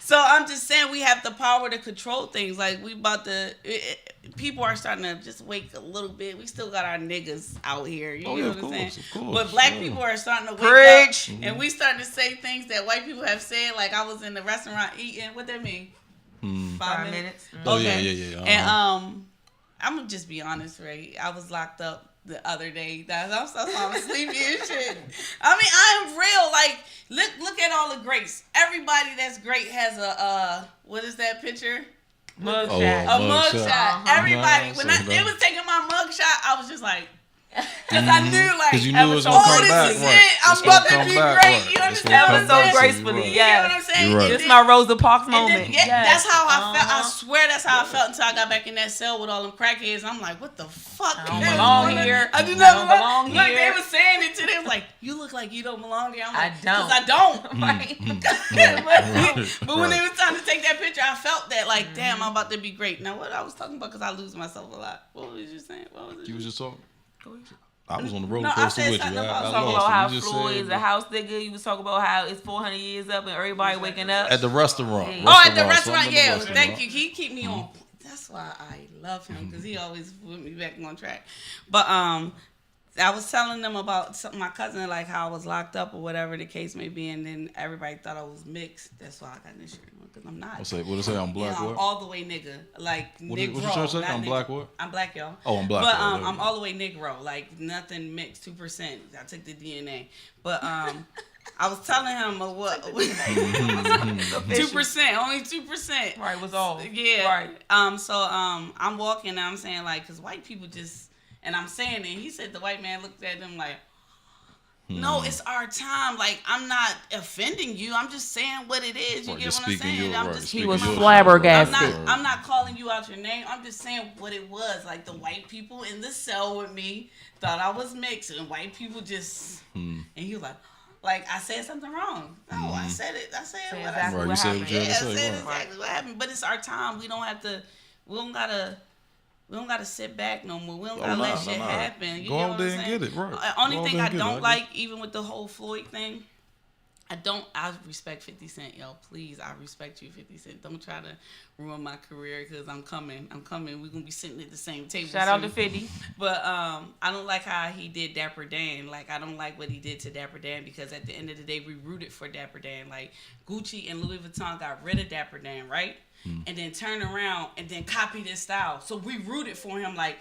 So I'm just saying we have the power to control things. Like we about to, people are starting to just wake a little bit. We still got our niggas out here. You know what I'm saying? Of course, but black people are starting to wake Preach. up, and we starting to say things that white people have said. Like I was in the restaurant eating. What that mean? 5 minutes. Oh Okay. yeah. And I'm gonna just be honest, Ray. I was locked up the other day. I'm so sleepy and shit. I mean, I am real. Like, look at all the greats. Everybody that's great has a what is that picture? Mugshot. A mugshot. Everybody. When they was taking my mugshot, I was just like, because I knew like, because you knew it was gonna come back. This is it. I'm about to be great. You understand what I'm saying? So gracefully. You know what I'm saying? Right. This is my Rosa Parks moment. That's how I felt. I swear that's how I felt until I got back in that cell with all them crackheads. I'm like, what the fuck? I don't belong here. I do not belong Look, here. they were saying it to them. Like, you look like you don't belong here. I'm like, I don't. Right. But when they was trying to take that picture, I felt that like, damn, I'm about to be great. Now, what I was talking about, because I lose myself a lot. What was you saying? What was it? You was just talking. I was on the roller No, I coaster said with you. something about I Talking lost about it. how You just Floyd said is a house nigga. You was talking about how it's 400 years up and everybody waking up. at the restaurant. Oh, at the restaurant, something yeah. at the Thank restaurant. you. He keep me on. That's why I love him, because he always put me back on track. But I was telling them about my cousin, like how I was locked up or whatever the case may be, and then everybody thought I was mixed. That's why I got this shirt on, because I'm not. What it say? I'm black. Yeah, I'm what? all the way nigga, like What Negro. your shirt say? not I'm nigga. black what? I'm black, y'all. Oh, I'm black. But there you I'm go. all the way Negro, like nothing mixed, 2%. I took the DNA, but I was telling him what 2%, only 2%. Right, was all. Yeah. Right. So I'm walking and I'm saying like, cause white people just, and I'm saying it. He said the white man looked at him like, no, it's our time. Like, I'm not offending you. I'm just saying what it is. You Right, get just what I'm speaking saying? your- I'm right, just speaking He was your shit. flabbergasted. I'm not calling you out your name. I'm just saying what it was. Like, the white people in the cell with me thought I was mixed, and white people just, and he was like I said something wrong. No, I said it. I said what I said. Right, you said what you Yeah, I had to said say. Right. exactly what happened. But it's our time. We don't have to. We don't gotta sit back no more. We don't gotta let shit happen. You Go know out what there I'm and saying? get it, right. Only Go out thing there I and get don't it. like, even with the whole Floyd thing, I respect 50 Cent, yo. Please, I respect you, 50 Cent. Don't try to ruin my career, because I'm coming. We're gonna be sitting at the same table. Shout out to soon. 50. But I don't like how he did Dapper Dan. Like, I don't like what he did to Dapper Dan, because at the end of the day, we rooted for Dapper Dan. Like, Gucci and Louis Vuitton got rid of Dapper Dan, right? And then turned around and then copied his style. So we rooted for him. Like,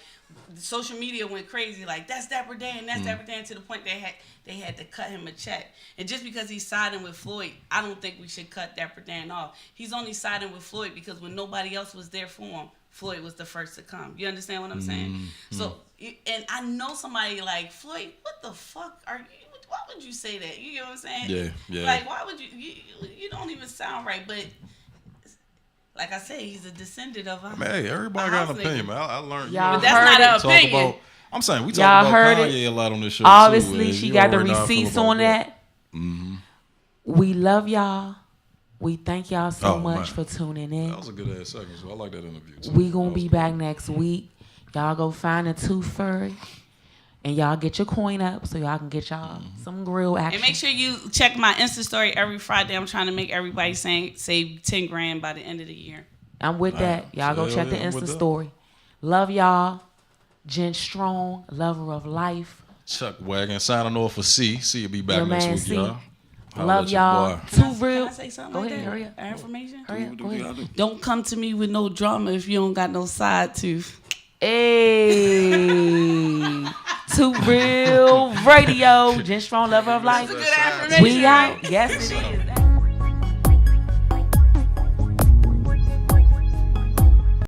social media went crazy. Like, that's Dapper Dan, that's Dapper Dan, to the point they had to cut him a check. And just because he's siding with Floyd, I don't think we should cut Dapper Dan off. He's only siding with Floyd because when nobody else was there for him, Floyd was the first to come. You understand what I'm saying? So, and I know somebody like, Floyd, what the fuck are you? Why would you say that? You know what I'm saying? Yeah. Like, why would you don't even sound right. But like I said, he's a descendant of a. Man, hey, everybody got an opinion, man. I learned. Y'all But that's not an talk opinion. about. I'm saying we Y'all talk heard about it. Kanye a lot on this show. Obviously, too, she you got the already know how I feel receipts about on that. We love y'all. We thank y'all so Oh, much man. for tuning in. That was a good ass segment. So I like that interview too. We gonna be back next week. Y'all go find a tooth furry, and y'all get your coin up so y'all can get y'all some grill action. And make sure you check my Insta story every Friday. I'm trying to make everybody save 10 grand by the end of the year. I'm with that. Y'all go Hell check the yeah, I'm with Insta that. story. Love y'all. Jen Strong, lover of life. Chuck Wagon signing off for C. C will be back Your next man week, C. y'all. Holla Love at your y'all. boy. Too real. Can I say something Go like ahead, that? hurry up. Our information? Hurry up. Go ahead. Don't come to me with no drama if you don't got no side tooth. Hey. Too real radio. Jen Strong, lover of life. That's a good affirmation, We right? out. Yes, it is.